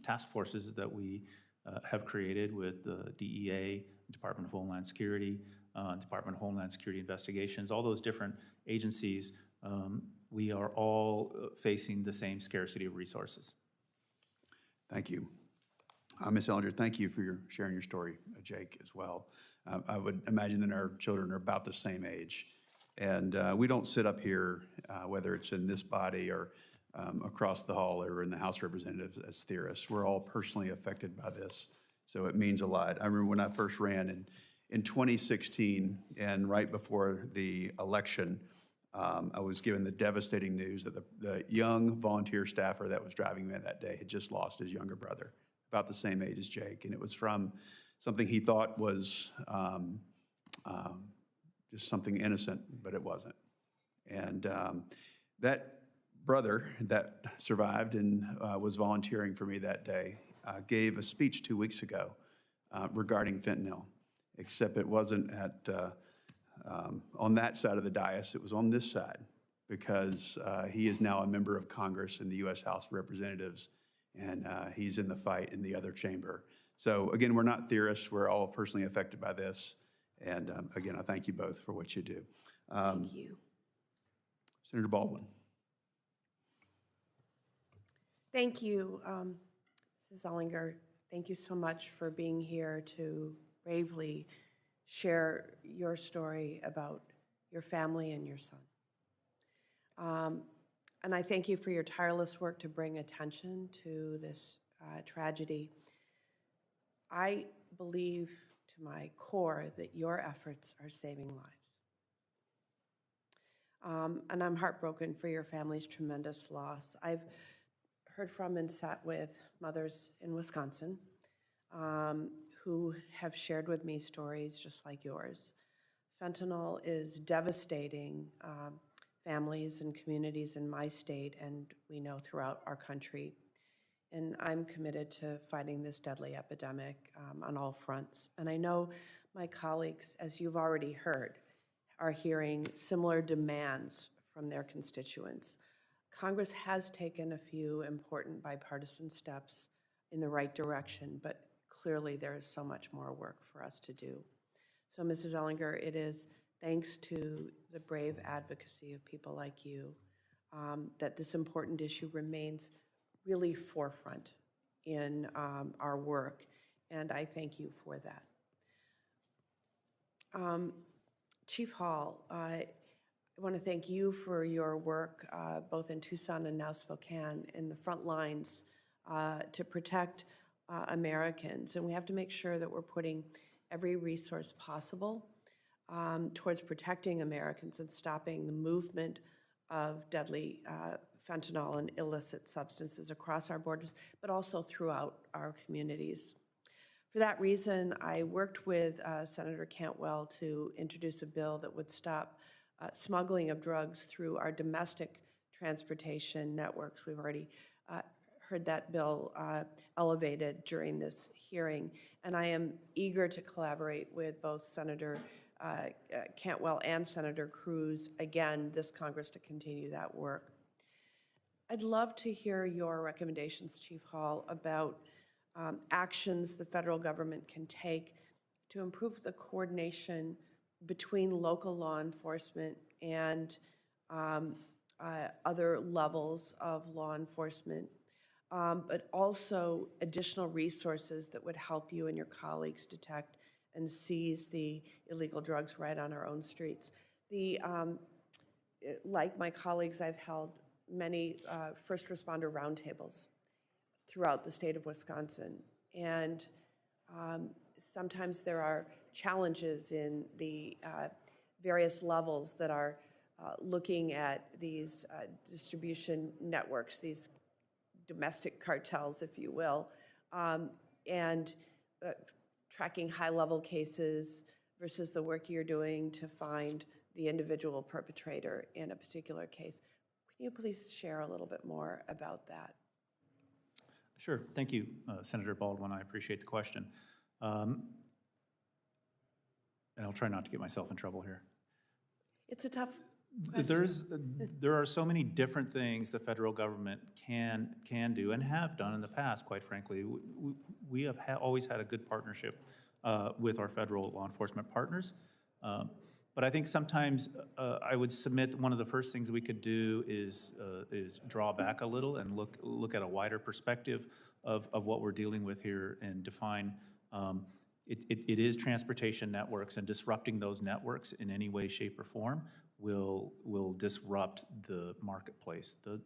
[SPEAKER 5] task forces that we have created with the DEA, Department of Homeland Security, Department of Homeland Security Investigations, all those different agencies. We are all facing the same scarcity of resources.
[SPEAKER 6] Thank you. Ms. Ellinger, thank you for sharing your story, Jake, as well. I would imagine that our children are about the same age. And we don't sit up here, whether it's in this body or across the hall or in the House of Representatives, as theorists. We're all personally affected by this, so it means a lot. I remember when I first ran in 2016, and right before the election, I was given the devastating news that the young volunteer staffer that was driving me that day had just lost his younger brother, about the same age as Jake, and it was from something he thought was just something innocent, but it wasn't. And that brother that survived and was volunteering for me that day gave a speech 2 weeks ago regarding fentanyl, except it wasn't on that side of the dais, it was on this side, because he is now a member of Congress in the U.S. House of Representatives, and he's in the fight in the other chamber. So again, we're not theorists, we're all personally affected by this, and again, I thank you both for what you do.
[SPEAKER 4] Thank you.
[SPEAKER 6] Senator Baldwin.
[SPEAKER 7] Thank you, Mrs. Ellinger. Thank you so much for being here to bravely share your story about your family and your son. And I thank you for your tireless work to bring attention to this tragedy. I believe to my core that your efforts are saving lives. And I'm heartbroken for your family's tremendous loss. I've heard from and sat with mothers in Wisconsin who have shared with me stories just like yours. Fentanyl is devastating families and communities in my state, and we know throughout our country. And I'm committed to fighting this deadly epidemic on all fronts. And I know my colleagues, as you've already heard, are hearing similar demands from their constituents. Congress has taken a few important bipartisan steps in the right direction, but clearly there is so much more work for us to do. So, Mrs. Ellinger, it is thanks to the brave advocacy of people like you that this important issue remains really forefront in our work, and I thank you for that. Chief Hall, I want to thank you for your work both in Tucson and now Spokane in the front lines to protect Americans, and we have to make sure that we're putting every resource possible towards protecting Americans and stopping the movement of deadly fentanyl and illicit substances across our borders, but also throughout our communities. For that reason, I worked with Senator Cantwell to introduce a bill that would stop smuggling of drugs through our domestic transportation networks. We've already heard that bill elevated during this hearing, and I am eager to collaborate with both Senator Cantwell and Senator Cruz, again, this Congress, to continue that work. I'd love to hear your recommendations, Chief Hall, about actions the federal government can take to improve the coordination between local law enforcement and other levels of law enforcement, but also additional resources that would help you and your colleagues detect and seize the illegal drugs right on our own streets. Like my colleagues, I've held many first responder roundtables throughout the state of Wisconsin. And sometimes there are challenges in the various levels that are looking at these distribution networks, these domestic cartels, if you will, and tracking high-level cases versus the work you're doing to find the individual perpetrator in a particular case. Can you please share a little bit more about that?
[SPEAKER 5] Sure. Thank you, Senator Baldwin. I appreciate the question. And I'll try not to get myself in trouble here.
[SPEAKER 7] It's a tough question.
[SPEAKER 5] There are so many different things the federal government can do and have done in the past, quite frankly. We have always had a good partnership with our federal law enforcement partners. But I think sometimes I would submit one of the first things we could do is draw back a little and look at a wider perspective of what we're dealing with here and define it is transportation networks, and disrupting those networks in any way, shape, or form will disrupt the marketplace, the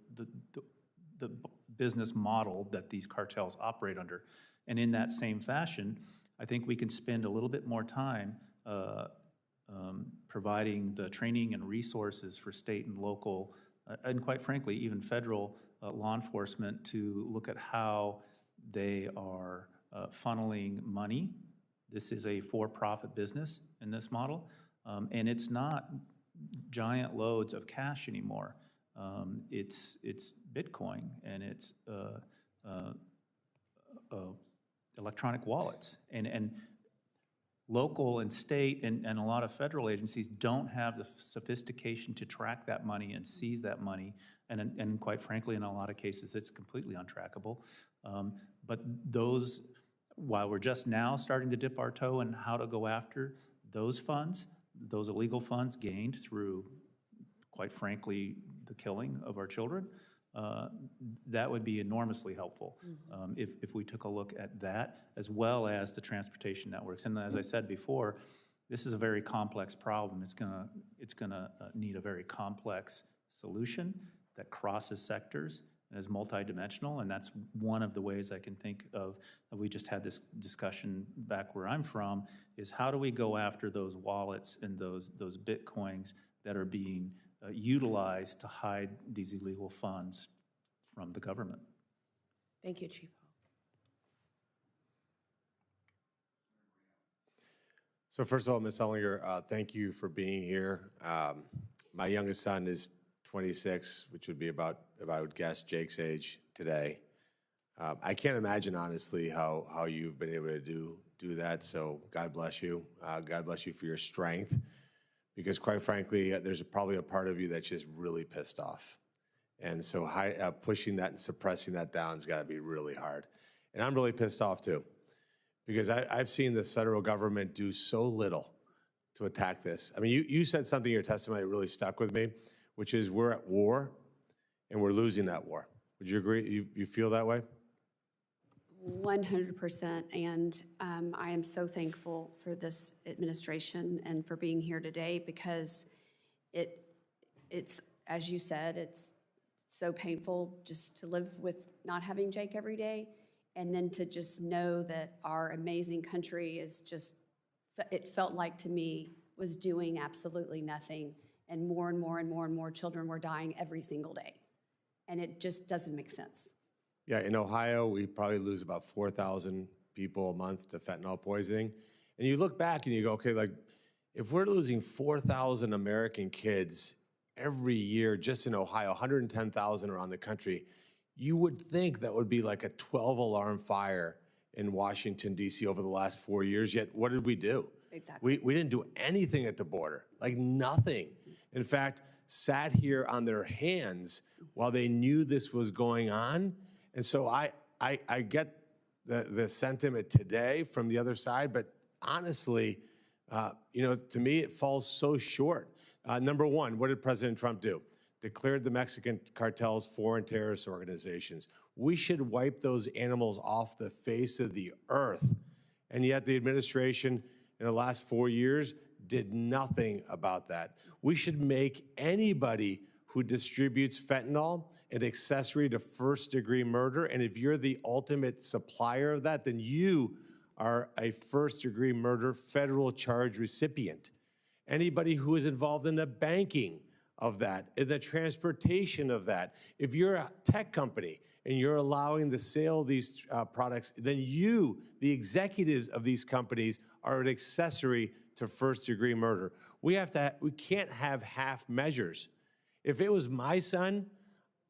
[SPEAKER 5] business model that these cartels operate under. And in that same fashion, I think we can spend a little bit more time providing the training and resources for state and local, and quite frankly, even federal law enforcement to look at how they are funneling money. This is a for-profit business in this model, and it's not giant loads of cash anymore. It's Bitcoin, and it's electronic wallets, and local and state and a lot of federal agencies don't have the sophistication to track that money and seize that money, and quite frankly, in a lot of cases, it's completely untrackable. But those, while we're just now starting to dip our toe in how to go after those funds, those illegal funds gained through, quite frankly, the killing of our children, that would be enormously helpful if we took a look at that, as well as the transportation networks. And as I said before, this is a very complex problem. It's gonna need a very complex solution that crosses sectors and is multidimensional, and that's one of the ways I can think of. We just had this discussion back where I'm from, is how do we go after those wallets and those Bitcoins that are being utilized to hide these illegal funds from the government.
[SPEAKER 7] Thank you, Chief Hall.
[SPEAKER 8] So first of all, Ms. Ellinger, thank you for being here. My youngest son is 26, which would be about, if I would guess, Jake's age today. I can't imagine, honestly, how you've been able to do that, so God bless you. God bless you for your strength. Because quite frankly, there's probably a part of you that's just really pissed off. And so pushing that and suppressing that down has got to be really hard. And I'm really pissed off too, because I've seen the federal government do so little to attack this. I mean, you said something in your testimony that really stuck with me, which is we're at war and we're losing that war. Would you agree? You feel that way?
[SPEAKER 4] 100%, and I am so thankful for this administration and for being here today, because it's, as you said, it's so painful just to live with not having Jake every day, and then to just know that our amazing country is just, it felt like to me, was doing absolutely nothing, and more and more and more and more children were dying every single day, and it just doesn't make sense.
[SPEAKER 8] Yeah, in Ohio, we probably lose about 4,000 people a month to fentanyl poisoning. And you look back and you go, okay, like, if we're losing 4,000 American kids every year just in Ohio, 110,000 around the country, you would think that would be like a 12-alarm fire in Washington, D.C. over the last 4 years. Yet, what did we do?
[SPEAKER 4] Exactly.
[SPEAKER 8] We didn't do anything at the border, like nothing. In fact, sat here on their hands while they knew this was going on. And so I get the sentiment today from the other side, but honestly, to me, it falls so short. Number one, what did President Trump do? Declared the Mexican cartels foreign terrorist organizations. We should wipe those animals off the face of the earth. And yet the administration in the last 4 years did nothing about that. We should make anybody who distributes fentanyl an accessory to first-degree murder, and if you're the ultimate supplier of that, then you are a first-degree murder federal charge recipient. Anybody who is involved in the banking of that, in the transportation of that, if you're a tech company and you're allowing the sale of these products, then you, the executives of these companies, are an accessory to first-degree murder. We can't have half measures. If it was my son,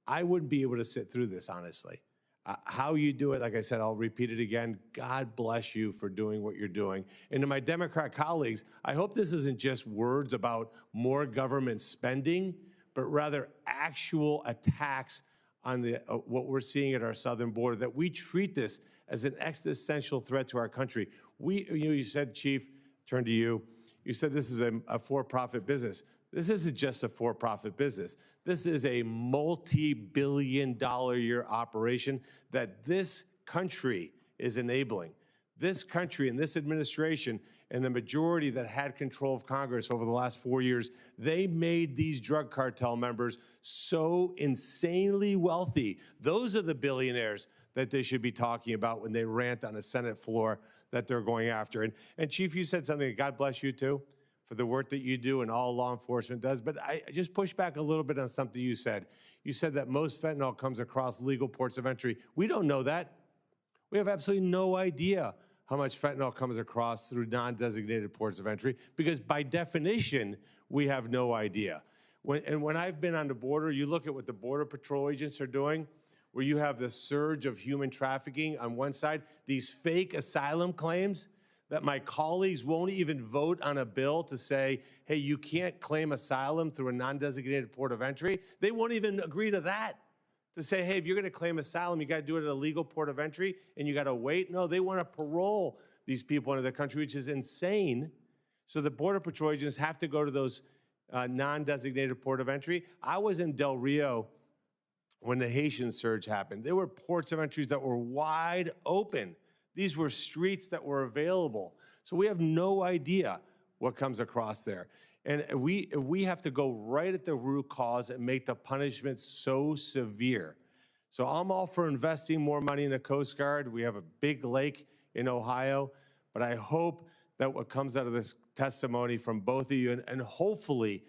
[SPEAKER 8] I wouldn't be able to sit through this, honestly. How you do it, like I said, I'll repeat it again. God bless you for doing what you're doing. And to my Democrat colleagues, I hope this isn't just words about more government spending, but rather actual attacks on what we're seeing at our southern border, that we treat this as an existential threat to our country. You said, Chief, turn to you, you said this is a for-profit business. This isn't just a for-profit business. This is a multi-billion-dollar-a-year operation that this country is enabling. This country and this administration and the majority that had control of Congress over the last 4 years, they made these drug cartel members so insanely wealthy. Those are the billionaires that they should be talking about when they rant on a Senate floor that they're going after. And Chief, you said something, God bless you too, for the work that you do and all law enforcement does. But I just push back a little bit on something you said. You said that most fentanyl comes across legal ports of entry. We don't know that. We have absolutely no idea how much fentanyl comes across through non-designated ports of entry, because by definition, we have no idea. When I've been on the border, you look at what the Border Patrol agents are doing, where you have the surge of human trafficking on one side, these fake asylum claims that my colleagues won't even vote on a bill to say, hey, you can't claim asylum through a non-designated port of entry. They won't even agree to that, to say, hey, if you're going to claim asylum, you got to do it at a legal port of entry and you got to wait. No, they want to parole these people into the country, which is insane. So the Border Patrol agents have to go to those non-designated port of entry. I was in Del Rio when the Haitian surge happened. There were ports of entries that were wide open. These were streets that were available. So we have no idea what comes across there. And we have to go right at the root cause and make the punishment so severe. So I'm all for investing more money in the Coast Guard. We have a big lake in Ohio, but I hope that what comes out of this testimony from both of you, and hopefully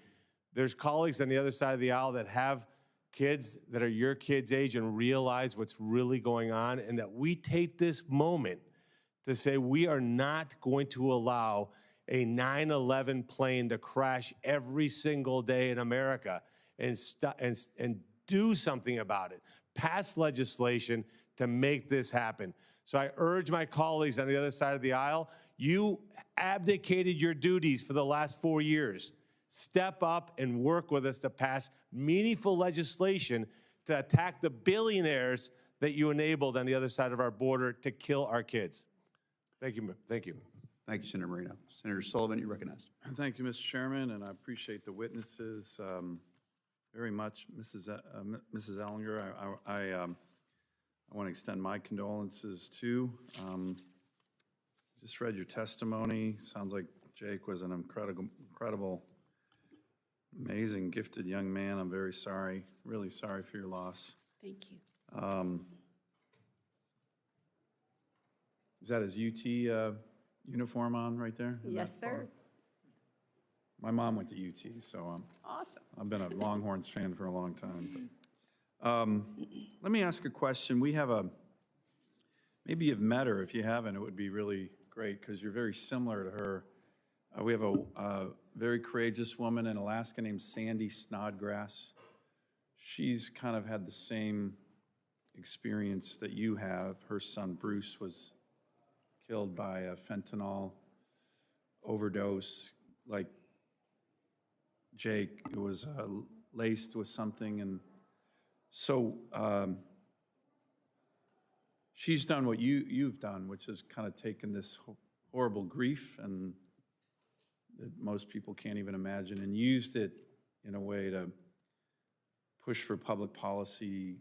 [SPEAKER 8] there's colleagues on the other side of the aisle that have kids that are your kids' age and realize what's really going on, and that we take this moment to say we are not going to allow a 9/11 plane to crash every single day in America, and do something about it. Pass legislation to make this happen. So I urge my colleagues on the other side of the aisle, you abdicated your duties for the last 4 years. Step up and work with us to pass meaningful legislation to attack the billionaires that you enabled on the other side of our border to kill our kids. Thank you. Thank you.
[SPEAKER 6] Thank you, Senator Moreno. Senator Sullivan, you're recognized.
[SPEAKER 9] Thank you, Mr. Chairman, and I appreciate the witnesses very much. Mrs. Ellinger, I want to extend my condolences too. Just read your testimony. Sounds like Jake was an incredible, amazing, gifted young man. I'm very sorry, really sorry for your loss.
[SPEAKER 4] Thank you.
[SPEAKER 9] Is that his UT uniform on right there?
[SPEAKER 4] Yes, sir.
[SPEAKER 9] My mom went to UT, so
[SPEAKER 4] Awesome.
[SPEAKER 9] I've been a Longhorns fan for a long time. But, let me ask a question. We have maybe you've met her. If you haven't, it would be really great because you're very similar to her. We have a very courageous woman in Alaska named Sandy Snodgrass. She's kind of had the same experience that you have. Her son Bruce was killed by a fentanyl overdose, like Jake. It was laced with something, and so she's done what you've done, which is kind of taken this horrible grief and that most people can't even imagine, and used it in a way to push for public policy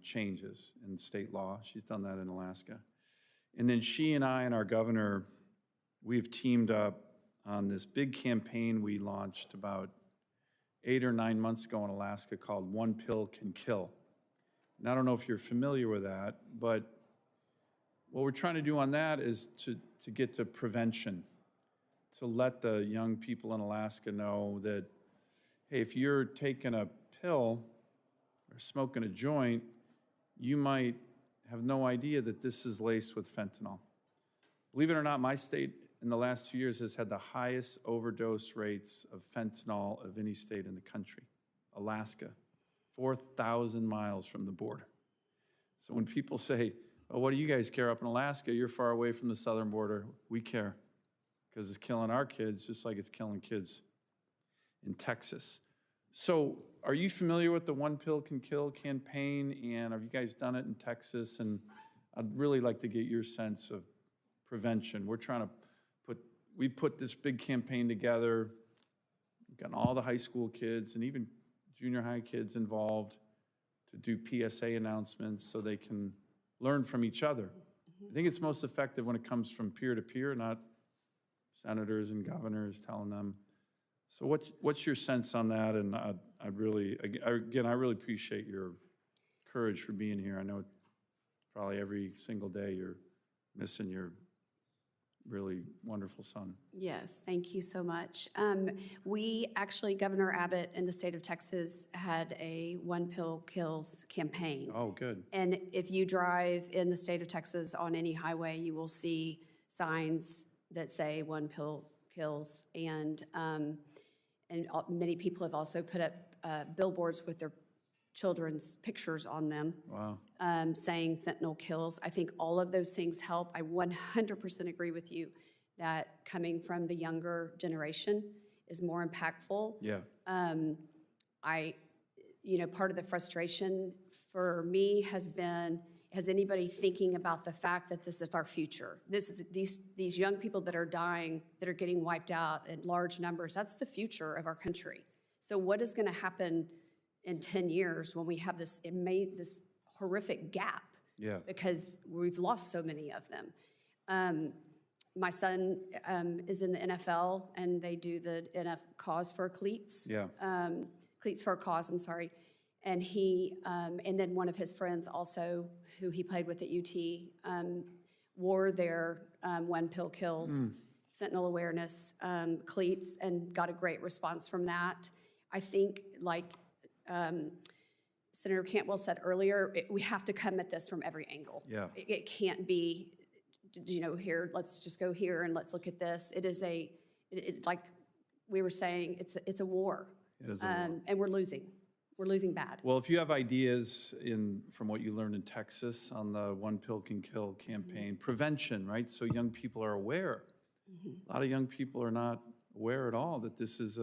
[SPEAKER 9] changes in state law. She's done that in Alaska. And then she and I and our governor, we've teamed up on this big campaign we launched about 8 or 9 months ago in Alaska called One Pill Can Kill. And I don't know if you're familiar with that, but what we're trying to do on that is to get to prevention, to let the young people in Alaska know that, hey, if you're taking a pill or smoking a joint, you might have no idea that this is laced with fentanyl. Believe it or not, my state in the last 2 years has had the highest overdose rates of fentanyl of any state in the country, Alaska. 4,000 miles from the border. So when people say, oh, what do you guys care up in Alaska? You're far away from the southern border. We care because it's killing our kids just like it's killing kids in Texas. So are you familiar with the One Pill Can Kill campaign? And have you guys done it in Texas? And I'd really like to get your sense of prevention. We're trying to we put this big campaign together, gotten all the high school kids and even junior high kids involved to do PSA announcements so they can learn from each other. I think it's most effective when it comes from peer to peer, not senators and governors telling them. So what's your sense on that? And I really appreciate your courage for being here. I know probably every single day you're missing your really wonderful son.
[SPEAKER 4] Yes, thank you so much. We actually, Governor Abbott in the state of Texas had a One Pill Kills campaign.
[SPEAKER 9] Oh, good.
[SPEAKER 4] And if you drive in the state of Texas on any highway, you will see signs that say One Pill Kills. And many people have also put up billboards with their children's pictures on them.
[SPEAKER 9] Wow.
[SPEAKER 4] Saying fentanyl kills. I think all of those things help. I 100% agree with you that coming from the younger generation is more impactful.
[SPEAKER 9] Yeah.
[SPEAKER 4] Part of the frustration for me has been, has anybody thinking about the fact that this is our future? These young people that are dying, that are getting wiped out in large numbers, that's the future of our country. So what is going to happen in 10 years when we have this horrific gap?
[SPEAKER 9] Yeah.
[SPEAKER 4] Because we've lost so many of them. My son is in the NFL, and they do the NFL Cause for Cleats.
[SPEAKER 9] Yeah.
[SPEAKER 4] Cleats for a Cause, I'm sorry. And he, and then one of his friends also, who he played with at UT, wore their One Pill Kills fentanyl awareness cleats and got a great response from that. I think, like Senator Cantwell said earlier, we have to come at this from every angle.
[SPEAKER 9] Yeah.
[SPEAKER 4] It can't be, here, let's just go here and let's look at this. It is like we were saying, it's a war.
[SPEAKER 9] It is a war.
[SPEAKER 4] And we're losing. We're losing bad.
[SPEAKER 9] Well, if you have ideas from what you learned in Texas on the One Pill Can Kill campaign, prevention, right? So young people are aware. A lot of young people are not aware at all that this is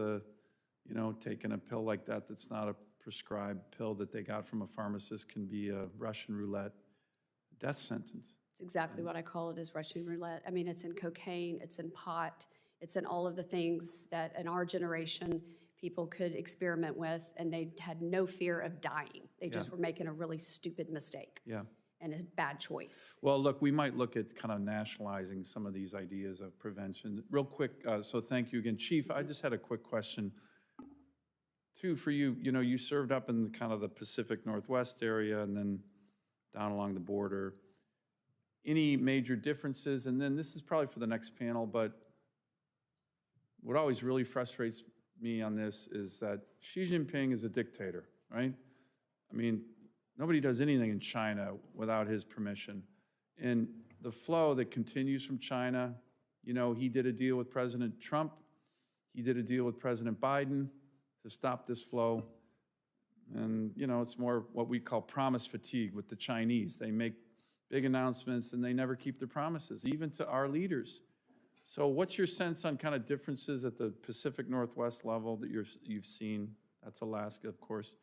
[SPEAKER 9] taking a pill like that that's not a prescribed pill that they got from a pharmacist can be a Russian roulette death sentence.
[SPEAKER 4] It's exactly what I call it, is Russian roulette. I mean, it's in cocaine, it's in pot, it's in all of the things that in our generation people could experiment with, and they had no fear of dying. They just were making a really stupid mistake.
[SPEAKER 9] Yeah.
[SPEAKER 4] And a bad choice.
[SPEAKER 9] Well, look, we might look at kind of nationalizing some of these ideas of prevention. Real quick, so thank you again. Chief, I just had a quick question, too, for you. You served up in kind of the Pacific Northwest area and then down along the border. Any major differences? And then this is probably for the next panel, but what always really frustrates me on this is that Xi Jinping is a dictator, right? I mean, nobody does anything in China without his permission. And the flow that continues from China, he did a deal with President Trump. He did a deal with President Biden to stop this flow. And, it's more what we call promise fatigue with the Chinese. They make big announcements and they never keep their promises, even to our leaders. So what's your sense on kind of differences at the Pacific Northwest level that you've seen? That's Alaska, of course.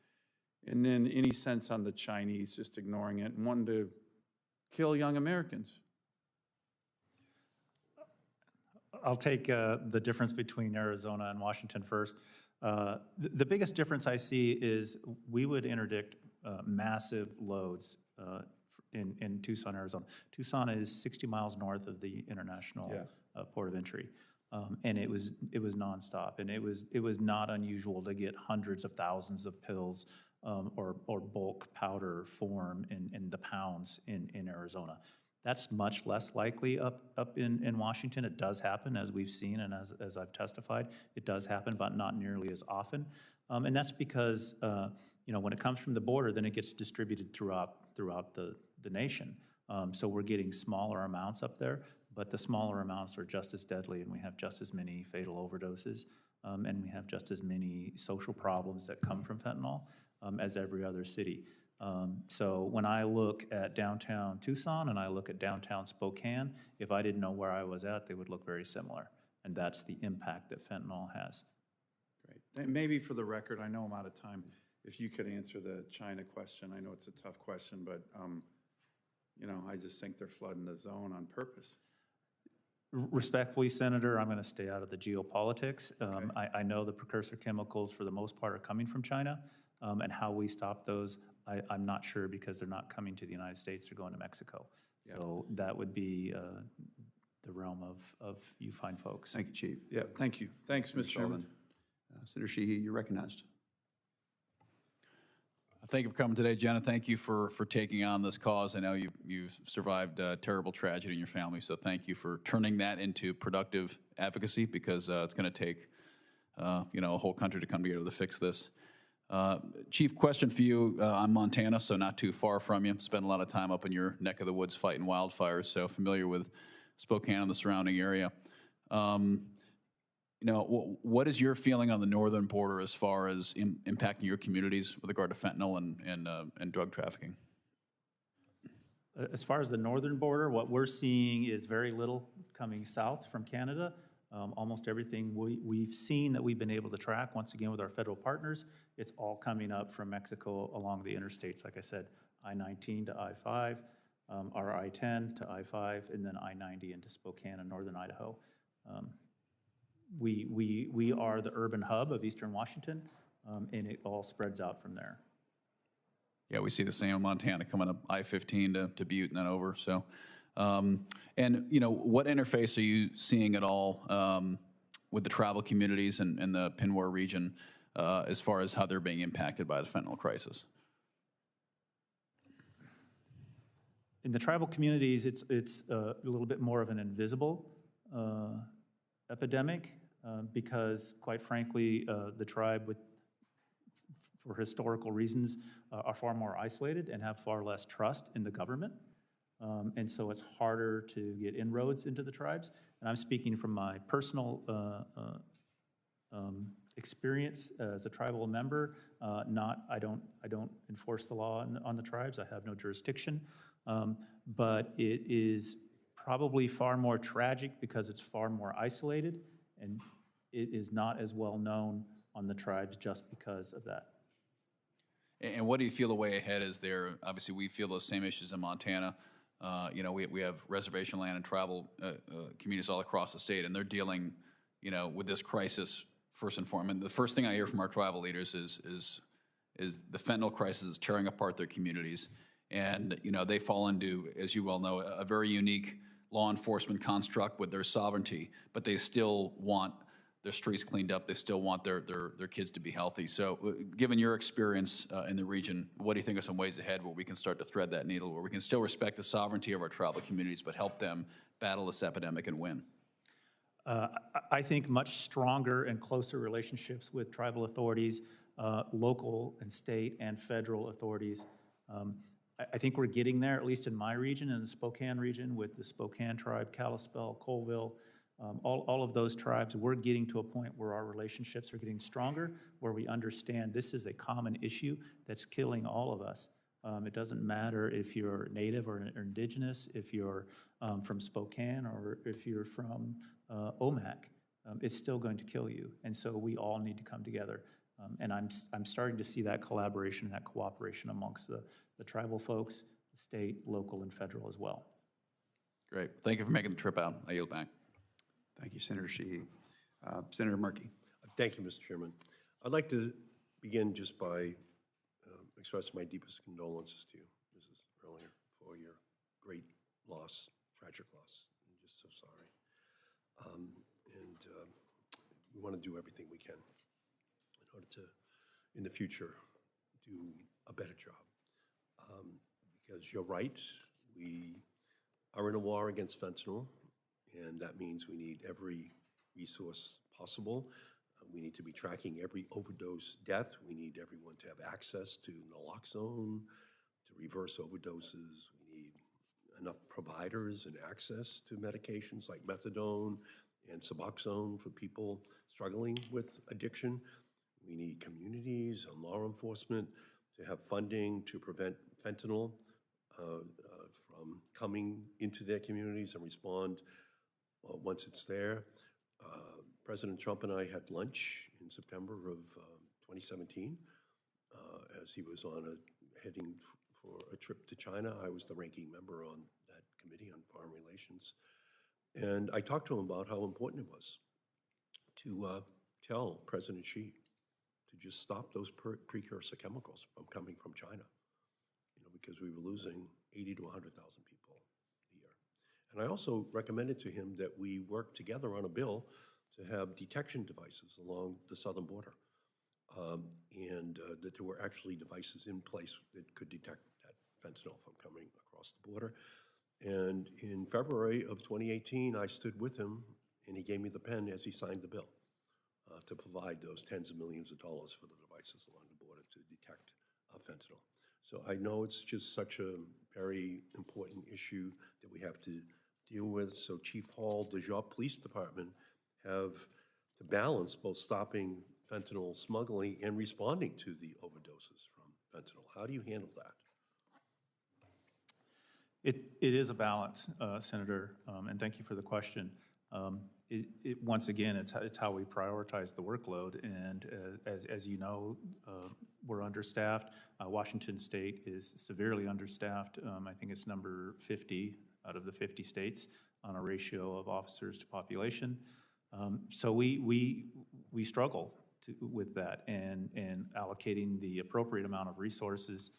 [SPEAKER 9] And then any sense on the Chinese just ignoring it and wanting to kill young Americans?
[SPEAKER 5] I'll take the difference between Arizona and Washington first. The biggest difference I see is we would interdict massive loads in Tucson, Arizona. Tucson is 60 miles north of the international port of entry. And it was nonstop, and it was not unusual to get hundreds of thousands of pills or bulk powder form in the pounds in Arizona. That's much less likely up in Washington. It does happen, as we've seen and as I've testified. It does happen, but not nearly as often. And that's because when it comes from the border, then it gets distributed throughout the nation. So we're getting smaller amounts up there, but the smaller amounts are just as deadly, and we have just as many fatal overdoses, and we have just as many social problems that come from fentanyl. as every other city. So when I look at downtown Tucson and I look at downtown Spokane, if I didn't know where I was at, they would look very similar. And that's the impact that fentanyl has.
[SPEAKER 9] Great. And maybe for the record, I know I'm out of time, if you could answer the China question. I know it's a tough question, but, you know, I just think they're flooding the zone on purpose.
[SPEAKER 5] Respectfully, Senator, I'm going to stay out of the geopolitics. I know the precursor chemicals, for the most part, are coming from China, and how we stop those, I'm not sure, because they're not coming to the United States, they're going to Mexico. Yeah. So that would be the realm of you fine folks.
[SPEAKER 6] Thank you, Chief.
[SPEAKER 9] Yeah, thank you. Thanks, Mr. Chairman.
[SPEAKER 6] Senator Sheehy, you're recognized.
[SPEAKER 10] Thank you for coming today, Jenna. Thank you for taking on this cause. I know you've survived a terrible tragedy in your family, so thank you for turning that into productive advocacy, because it's going to take you know, a whole country to come together to fix this. Chief, question for you. I'm Montana, so not too far from you. Spent a lot of time up in your neck of the woods fighting wildfires, so familiar with Spokane and the surrounding area. You know, what is your feeling on the northern border as far as impacting your communities with regard to fentanyl and drug trafficking?
[SPEAKER 5] As far as the northern border, what we're seeing is very little coming south from Canada. Almost everything we've seen that we've been able to track, once again with our federal partners, it's all coming up from Mexico along the interstates, like I said, I-19 to I-5, or I-10 to I-5, and then I-90 into Spokane and northern Idaho. We are the urban hub of Eastern Washington, and it all spreads out from there.
[SPEAKER 10] Yeah, we see the same in Montana, coming up I-15 to Butte and then over. So, and you know, what interface are you seeing at all with the tribal communities and the Pinwar region as far as how they're being impacted by the fentanyl crisis?
[SPEAKER 5] In the tribal communities, it's a little bit more of an invisible epidemic, because, quite frankly, the tribe, for historical reasons, are far more isolated and have far less trust in the government. And so it's harder to get inroads into the tribes. And I'm speaking from my personal experience as a tribal member. I don't enforce the law on the tribes. I have no jurisdiction. But it is probably far more tragic because it's far more isolated, and it is not as well known on the tribes just because of that.
[SPEAKER 10] And what do you feel the way ahead is there? Obviously, we feel those same issues in Montana. You know, we have reservation land and tribal communities all across the state, and they're dealing, you know, with this crisis first and foremost. And the first thing I hear from our tribal leaders is the fentanyl crisis is tearing apart their communities. And, you know, they fall into, as you well know, a very unique law enforcement construct with their sovereignty, but they still want their streets cleaned up. They still want their kids to be healthy. So given your experience in the region, what do you think are some ways ahead where we can start to thread that needle, where we can still respect the sovereignty of our tribal communities, but help them battle this epidemic and win?
[SPEAKER 5] I think much stronger and closer relationships with tribal authorities, local and state and federal authorities. I think we're getting there, at least in my region, in the Spokane region, with the Spokane tribe, Kalispell, Colville, all of those tribes. We're getting to a point where our relationships are getting stronger, where we understand this is a common issue that's killing all of us. It doesn't matter if you're Native or Indigenous, if you're from Spokane, or if you're from OMAC. It's still going to kill you. And so we all need to come together. And I'm starting to see that collaboration and that cooperation amongst the tribal folks, the state, local, and federal as well.
[SPEAKER 10] Great. Thank you for making the trip out. I yield back.
[SPEAKER 6] Thank you, Senator Sheehy. Senator Murkey.
[SPEAKER 11] Thank you, Mr. Chairman. I'd like to begin just by expressing my deepest condolences to you, Mrs. Ellinger, for your great loss, tragic loss. I'm just so sorry. We want to do everything we can in order to, in the future, do a better job. Because you're right, we are in a war against fentanyl, and that means we need every resource possible. We need to be tracking every overdose death. We need everyone to have access to naloxone, to reverse overdoses. We need enough providers and access to medications like methadone and Suboxone for people struggling with addiction. We need communities and law enforcement to have funding to prevent fentanyl from coming into their communities and respond once it's there. President Trump and I had lunch in September of 2017 as he was heading for a trip to China. I was the ranking member on that committee on foreign relations. And I talked to him about how important it was to tell President Xi to just stop those precursor chemicals from coming from China, because we were losing 80 to 100,000 people a year. And I also recommended to him that we work together on a bill to have detection devices along the southern border, and that there were actually devices in place that could detect that fentanyl from coming across the border. And in February of 2018, I stood with him, and he gave me the pen as he signed the bill to provide those tens of millions of dollars for the devices along the border to detect fentanyl. So I know it's just such a very important issue that we have to deal with. So Chief Hall, does your police department have to balance both stopping fentanyl smuggling and responding to the overdoses from fentanyl? How do you handle that?
[SPEAKER 5] It is a balance, Senator, and thank you for the question. Once again, it's how we prioritize the workload, and as you know, we're understaffed. Washington State is severely understaffed. I think it's number 50 out of the 50 states on a ratio of officers to population. So we struggle with that and allocating the appropriate amount of resources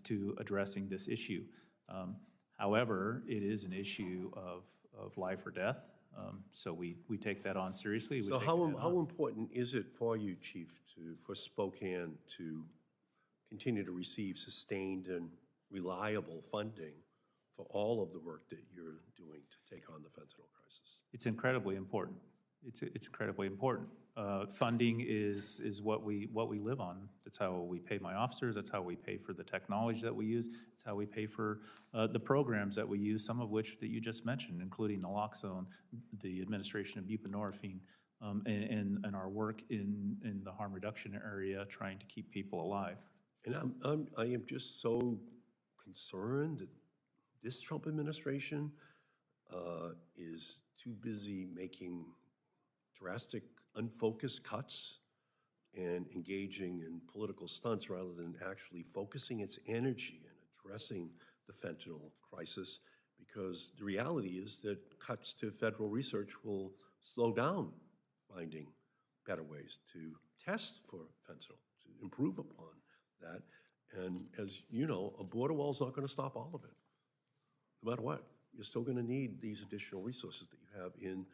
[SPEAKER 5] to addressing this issue. However, it is an issue of life or death, so we take that on seriously.
[SPEAKER 11] So how important is it for you, Chief, for Spokane to continue to receive sustained and reliable funding for all of the work that you're doing to take on the fentanyl crisis?
[SPEAKER 5] It's incredibly important. It's incredibly important. Funding is what we live on. That's how we pay my officers. That's how we pay for the technology that we use. It's how we pay for the programs that we use, some of which that you just mentioned, including naloxone, the administration of buprenorphine, and our work in the harm reduction area, trying to keep people alive.
[SPEAKER 11] And I am just so concerned that this Trump administration is too busy making drastic, unfocused cuts and engaging in political stunts rather than actually focusing its energy and addressing the fentanyl crisis, because the reality is that cuts to federal research will slow down finding better ways to test for fentanyl, to improve upon that. And as you know, a border wall is not going to stop all of it, no matter what. You're still going to need these additional resources that you have in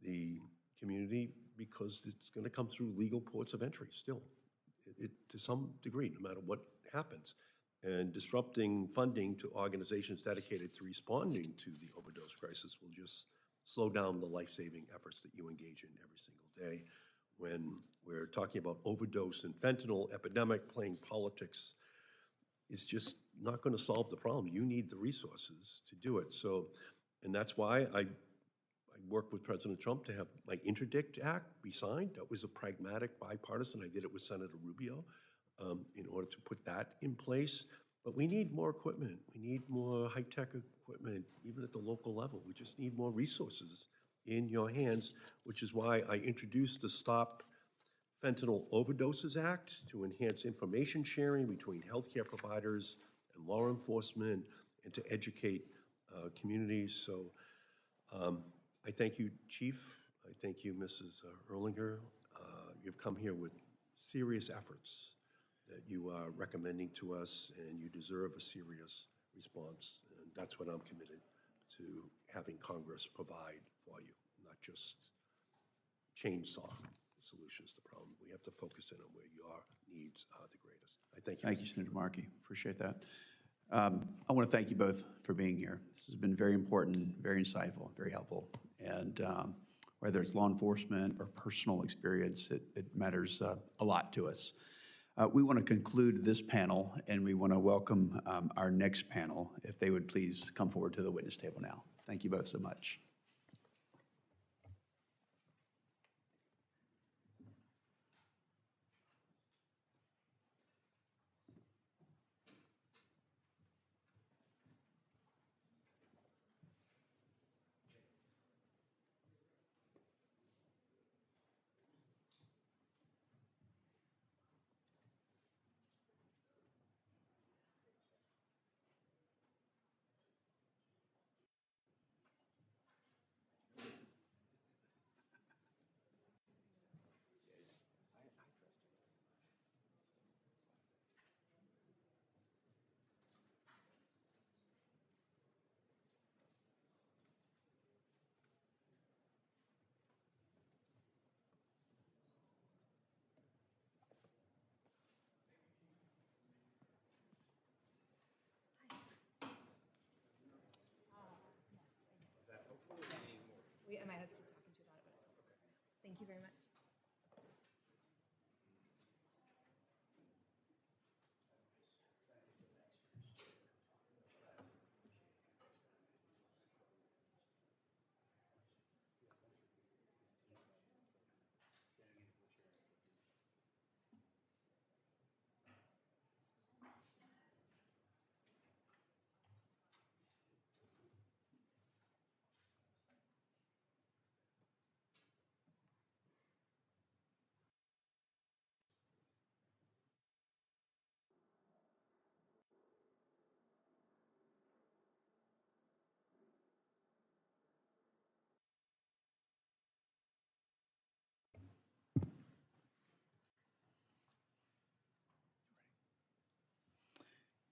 [SPEAKER 11] the community, because it's going to come through legal ports of entry still, to some degree, no matter what happens. And disrupting funding to organizations dedicated to responding to the overdose crisis will just slow down the life-saving efforts that you engage in every single day. When we're talking about overdose and fentanyl epidemic, playing politics is just not going to solve the problem. You need the resources to do it. So, and that's why I worked with President Trump to have my Interdict Act be signed. That was a pragmatic, bipartisan. I did it with Senator Rubio in order to put that in place. But we need more equipment. We need more high-tech equipment, even at the local level. We just need more resources in your hands, which is why I introduced the Stop Fentanyl Overdoses Act to enhance information sharing between healthcare providers and law enforcement and to educate communities. So I thank you, Chief. I thank you, Mrs. Ellinger. You've come here with serious efforts that you are recommending to us, and you deserve a serious response. And that's what I'm committed to having Congress provide for you, not just chainsaw solutions to the problem. We have to focus in on where your needs are the greatest. I thank you.
[SPEAKER 6] Thank you, Senator Markey. Appreciate that. I want to thank you both for being here. This has been very important, very insightful, very helpful. And whether it's law enforcement or personal experience, it matters a lot to us. We want to conclude this panel, and we want to welcome our next panel, if they would please come forward to the witness table now. Thank you both so much.
[SPEAKER 12] I might have to keep talking to you about it, but it's helpful for now. Thank you very much.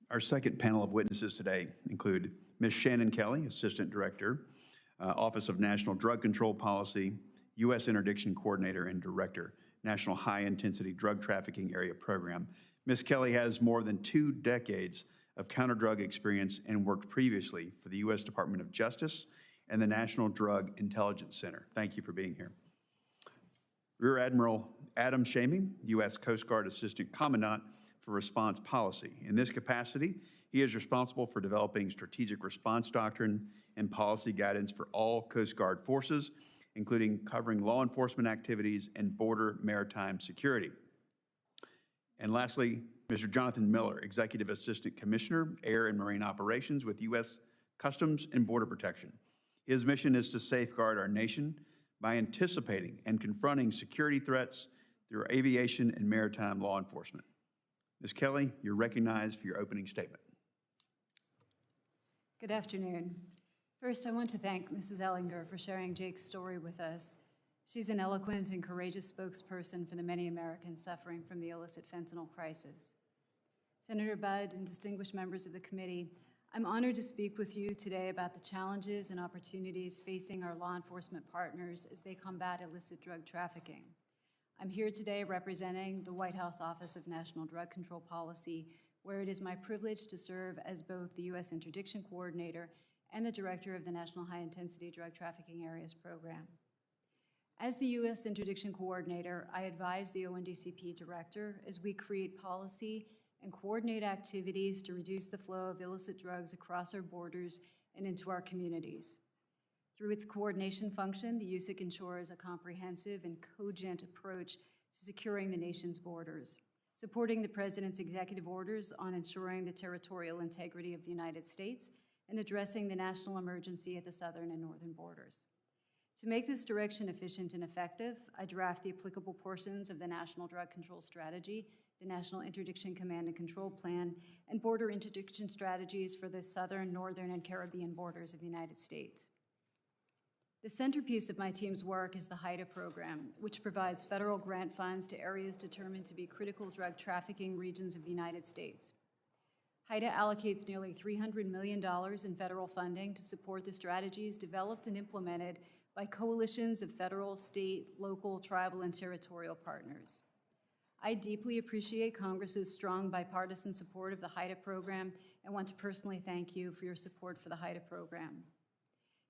[SPEAKER 6] Our second panel of witnesses today include Ms. Shannon Kelly, Assistant Director, Office of National Drug Control Policy, U.S. Interdiction Coordinator and Director, National High Intensity Drug Trafficking Area Program. Ms. Kelly has more than 2 decades of counter-drug experience and worked previously for the U.S. Department of Justice and the National Drug Intelligence Center. Thank you for being here. Rear Admiral Adam Shamey, U.S. Coast Guard Assistant Commandant for Response Policy. In this capacity, he is responsible for developing strategic response doctrine and policy guidance for all Coast Guard forces, including covering law enforcement activities and border maritime security. And lastly, Mr. Jonathan Miller, Executive Assistant Commissioner, Air and Marine Operations with U.S. Customs and Border Protection. His mission is to safeguard our nation by anticipating and confronting security threats through aviation and maritime law enforcement. Ms. Kelly, you're recognized for your opening statement.
[SPEAKER 13] Good afternoon. First, I want to thank Mrs. Ellinger for sharing Jake's story with us. She's an eloquent and courageous spokesperson for the many Americans suffering from the illicit fentanyl crisis. Senator Budd and distinguished members of the committee, I'm honored to speak with you today about the challenges and opportunities facing our law enforcement partners as they combat illicit drug trafficking. I'm here today representing the White House Office of National Drug Control Policy, where it is my privilege to serve as both the U.S. Interdiction Coordinator and the Director of the National High Intensity Drug Trafficking Areas Program. As the U.S. Interdiction Coordinator, I advise the ONDCP Director as we create policy and coordinate activities to reduce the flow of illicit drugs across our borders and into our communities. Through its coordination function, the USIC ensures a comprehensive and cogent approach to securing the nation's borders, supporting the President's executive orders on ensuring the territorial integrity of the United States and addressing the national emergency at the southern and northern borders. To make this direction efficient and effective, I draft the applicable portions of the National Drug Control Strategy, the National Interdiction Command and Control Plan, and border interdiction strategies for the southern, northern, and Caribbean borders of the United States. The centerpiece of my team's work is the HIDTA program, which provides federal grant funds to areas determined to be critical drug trafficking regions of the United States. HIDTA allocates nearly $300 million in federal funding to support the strategies developed and implemented by coalitions of federal, state, local, tribal, and territorial partners. I deeply appreciate Congress's strong bipartisan support of the HIDTA program and want to personally thank you for your support for the HIDTA program.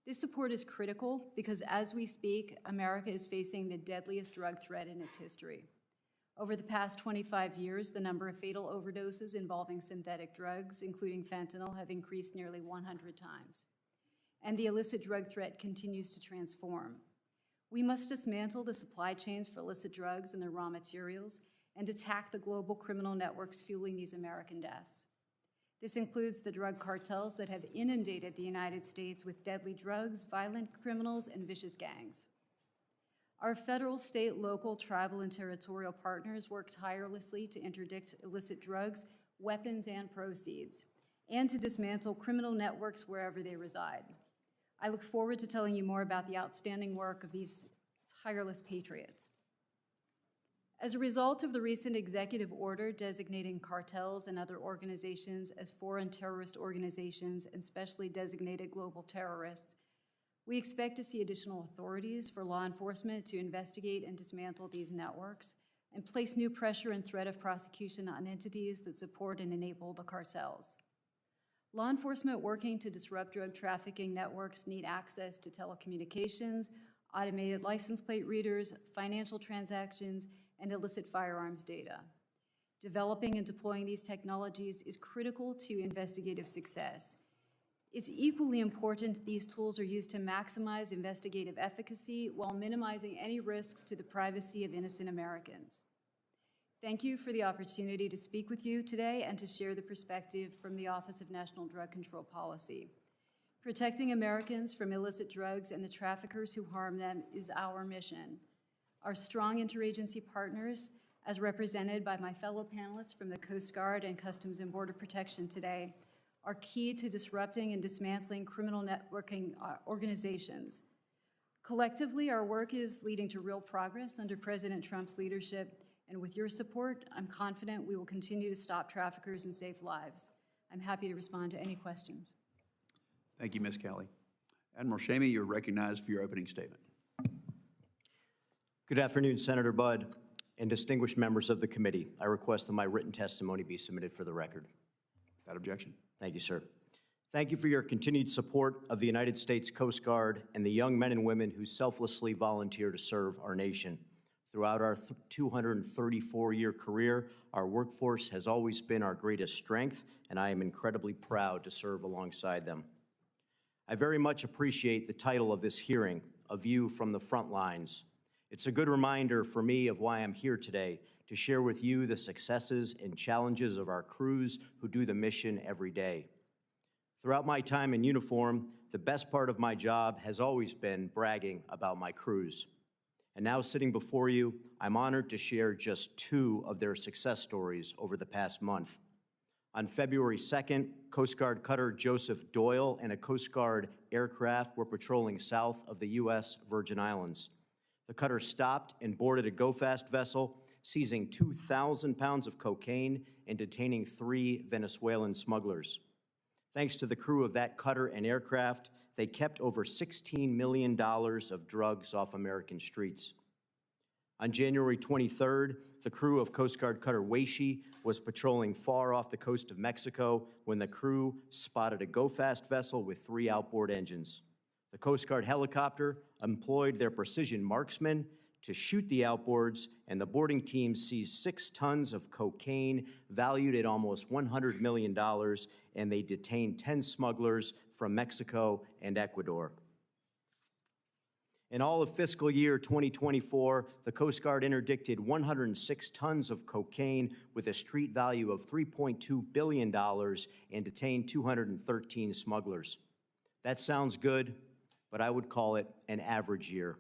[SPEAKER 13] This support is critical because as we speak, America is facing the deadliest drug threat in its history. Over the past 25 years, the number of fatal overdoses involving synthetic drugs, including fentanyl, have increased nearly 100 times. And the illicit drug threat continues to transform. We must dismantle the supply chains for illicit drugs and their raw materials and attack the global criminal networks fueling these American deaths. This includes the drug cartels that have inundated the United States with deadly drugs, violent criminals, and vicious gangs. Our federal, state, local, tribal, and territorial partners work tirelessly to interdict illicit drugs, weapons, and proceeds, and to dismantle criminal networks wherever they reside. I look forward to telling you more about the outstanding work of these tireless patriots. As a result of the recent executive order designating cartels and other organizations as foreign terrorist organizations and specially designated global terrorists, we expect to see additional authorities for law enforcement to investigate and dismantle these networks and place new pressure and threat of prosecution on entities that support and enable the cartels. Law enforcement working to disrupt drug trafficking networks need access to telecommunications, automated license plate readers, financial transactions, and illicit firearms data. Developing and deploying these technologies is critical to investigative success. It's equally important these tools are used to maximize investigative efficacy while minimizing any risks to the privacy of innocent Americans. Thank you for the opportunity to speak with you today and to share the perspective from the Office of National Drug Control Policy. Protecting Americans from illicit drugs and the traffickers who harm them is our mission. Our strong interagency partners, as represented by my fellow panelists from the Coast Guard and Customs and Border Protection today, are key to disrupting and dismantling criminal networking organizations. Collectively, our work is leading to real progress under President Trump's leadership, and with your support, I'm confident we will continue to stop traffickers and save lives. I'm happy to respond to any questions.
[SPEAKER 6] Thank you, Ms. Kelly. Admiral Shamey, you're recognized for your opening statement.
[SPEAKER 14] Good afternoon, Senator Budd and distinguished members of the committee. I request that my written testimony be submitted for the record.
[SPEAKER 6] Without objection.
[SPEAKER 14] Thank you, sir. Thank you for your continued support of the United States Coast Guard and the young men and women who selflessly volunteer to serve our nation. Throughout our 234-year career, our workforce has always been our greatest strength, and I am incredibly proud to serve alongside them. I very much appreciate the title of this hearing, A View from the Front Lines. It's a good reminder for me of why I'm here today, to share with you the successes and challenges of our crews who do the mission every day. Throughout my time in uniform, the best part of my job has always been bragging about my crews. And now sitting before you, I'm honored to share just two of their success stories over the past month. On February 2nd, Coast Guard cutter Joseph Doyle and a Coast Guard aircraft were patrolling south of the U.S. Virgin Islands. The cutter stopped and boarded a go-fast vessel, seizing 2,000 pounds of cocaine and detaining 3 Venezuelan smugglers. Thanks to the crew of that cutter and aircraft, they kept over $16 million of drugs off American streets. On January 23rd, the crew of Coast Guard cutter Weishi was patrolling far off the coast of Mexico when the crew spotted a go-fast vessel with 3 outboard engines. The Coast Guard helicopter employed their precision marksmen to shoot the outboards, and the boarding team seized 6 tons of cocaine valued at almost $100 million, and they detained 10 smugglers from Mexico and Ecuador. In all of fiscal year 2024, the Coast Guard interdicted 106 tons of cocaine with a street value of $3.2 billion and detained 213 smugglers. That sounds good, but I would call it an average year.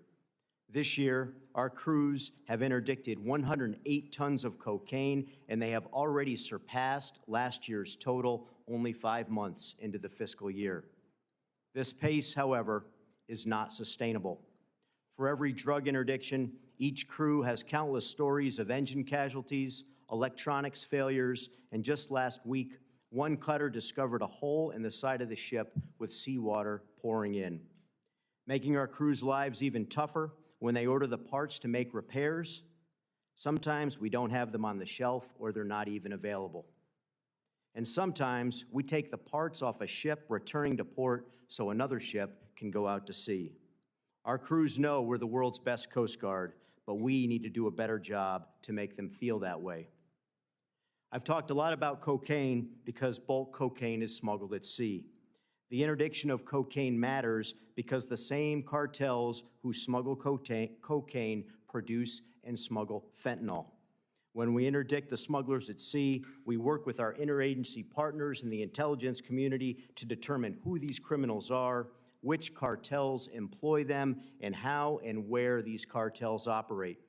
[SPEAKER 14] This year, our crews have interdicted 108 tons of cocaine, and they have already surpassed last year's total only 5 months into the fiscal year. This pace, however, is not sustainable. For every drug interdiction, each crew has countless stories of engine casualties, electronics failures, and just last week, one cutter discovered a hole in the side of the ship with seawater pouring in. Making our crews' lives even tougher, when they order the parts to make repairs, sometimes we don't have them on the shelf or they're not even available. And sometimes we take the parts off a ship returning to port so another ship can go out to sea. Our crews know we're the world's best Coast Guard, but we need to do a better job to make them feel that way. I've talked a lot about cocaine because bulk cocaine is smuggled at sea. The interdiction of cocaine matters because the same cartels who smuggle cocaine produce and smuggle fentanyl. When we interdict the smugglers at sea, we work with our interagency partners in the intelligence community to determine who these criminals are, which cartels employ them, and how and where these cartels operate.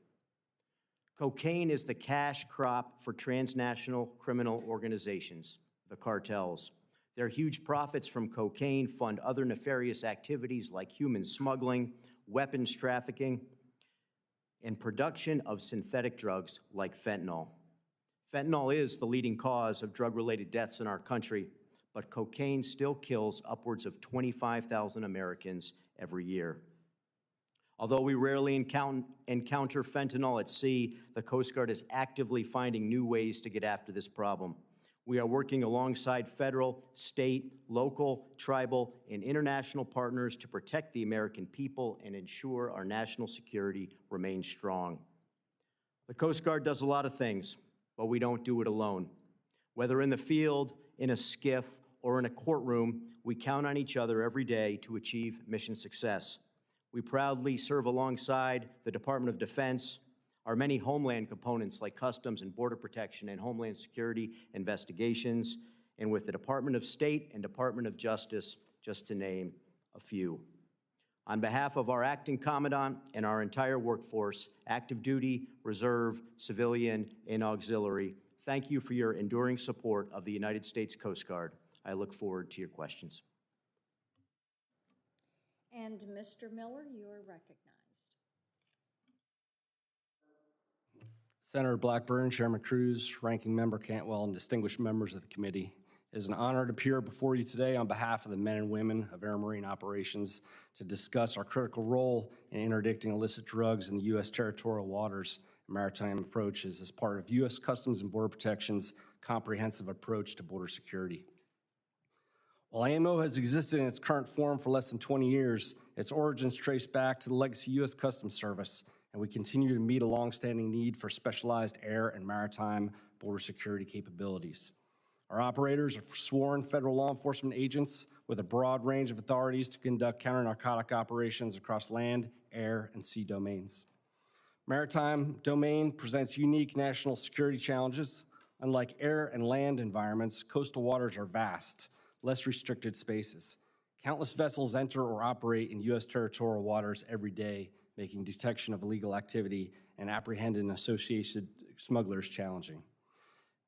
[SPEAKER 14] Cocaine is the cash crop for transnational criminal organizations, the cartels. Their huge profits from cocaine fund other nefarious activities like human smuggling, weapons trafficking, and production of synthetic drugs like fentanyl. Fentanyl is the leading cause of drug-related deaths in our country, but cocaine still kills upwards of 25,000 Americans every year. Although we rarely encounter fentanyl at sea, the Coast Guard is actively finding new ways to get after this problem. We are working alongside federal, state, local, tribal, and international partners to protect the American people and ensure our national security remains strong. The Coast Guard does a lot of things, but we don't do it alone. Whether in the field, in a skiff, or in a courtroom, we count on each other every day to achieve mission success. We proudly serve alongside the Department of Defense, our many homeland components like Customs and Border Protection and Homeland Security investigations, and with the Department of State and Department of Justice, just to name a few. On behalf of our acting commandant and our entire workforce, active duty, reserve, civilian, and auxiliary, thank you for your enduring support of the United States Coast Guard. I look forward to your questions.
[SPEAKER 15] And Mr. Miller, you are recognized.
[SPEAKER 16] Senator Blackburn, Chairman Cruz, Ranking Member Cantwell, and distinguished members of the committee. It is an honor to appear before you today on behalf of the men and women of Air Marine Operations to discuss our critical role in interdicting illicit drugs in the U.S. territorial waters and maritime approaches as part of U.S. Customs and Border Protection's comprehensive approach to border security. While AMO has existed in its current form for less than 20 years, its origins trace back to the legacy U.S. Customs Service, and we continue to meet a longstanding need for specialized air and maritime border security capabilities. Our operators are sworn federal law enforcement agents with a broad range of authorities to conduct counter-narcotic operations across land, air, and sea domains. Maritime domain presents unique national security challenges. Unlike air and land environments, coastal waters are vast, less restricted spaces. Countless vessels enter or operate in U.S. territorial waters every day, making detection of illegal activity and apprehending associated smugglers challenging.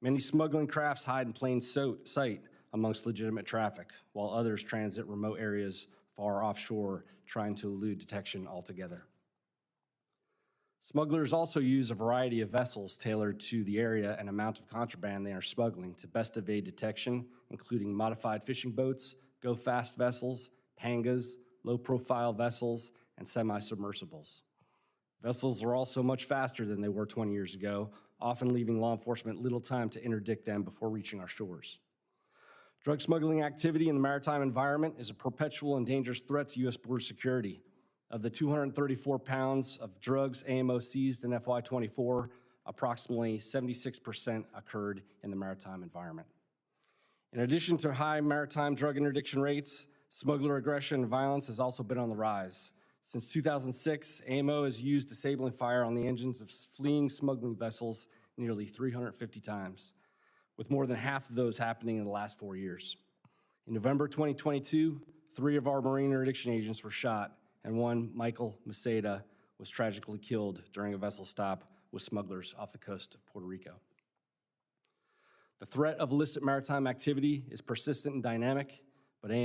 [SPEAKER 16] Many smuggling crafts hide in plain sight amongst legitimate traffic, while others transit remote areas far offshore, trying to elude detection altogether. Smugglers also use a variety of vessels tailored to the area and amount of contraband they are smuggling to best evade detection, including modified fishing boats, go-fast vessels, pangas, low-profile vessels, and semi-submersibles. Vessels are also much faster than they were 20 years ago, often leaving law enforcement little time to interdict them before reaching our shores. Drug smuggling activity in the maritime environment is a perpetual and dangerous threat to U.S. border security. Of the 234 pounds of drugs AMO seized in FY24, approximately 76% occurred in the maritime environment. In addition to high maritime drug interdiction rates, smuggler aggression and violence has also been on the rise. Since 2006, AMO has used disabling fire on the engines of fleeing smuggling vessels nearly 350 times, with more than half of those happening in the last 4 years. In November 2022, 3 of our marine interdiction agents were shot, and one, Michael Maceda, was tragically killed during a vessel stop with smugglers off the coast of Puerto Rico. The threat of illicit maritime activity is persistent and dynamic, but AMO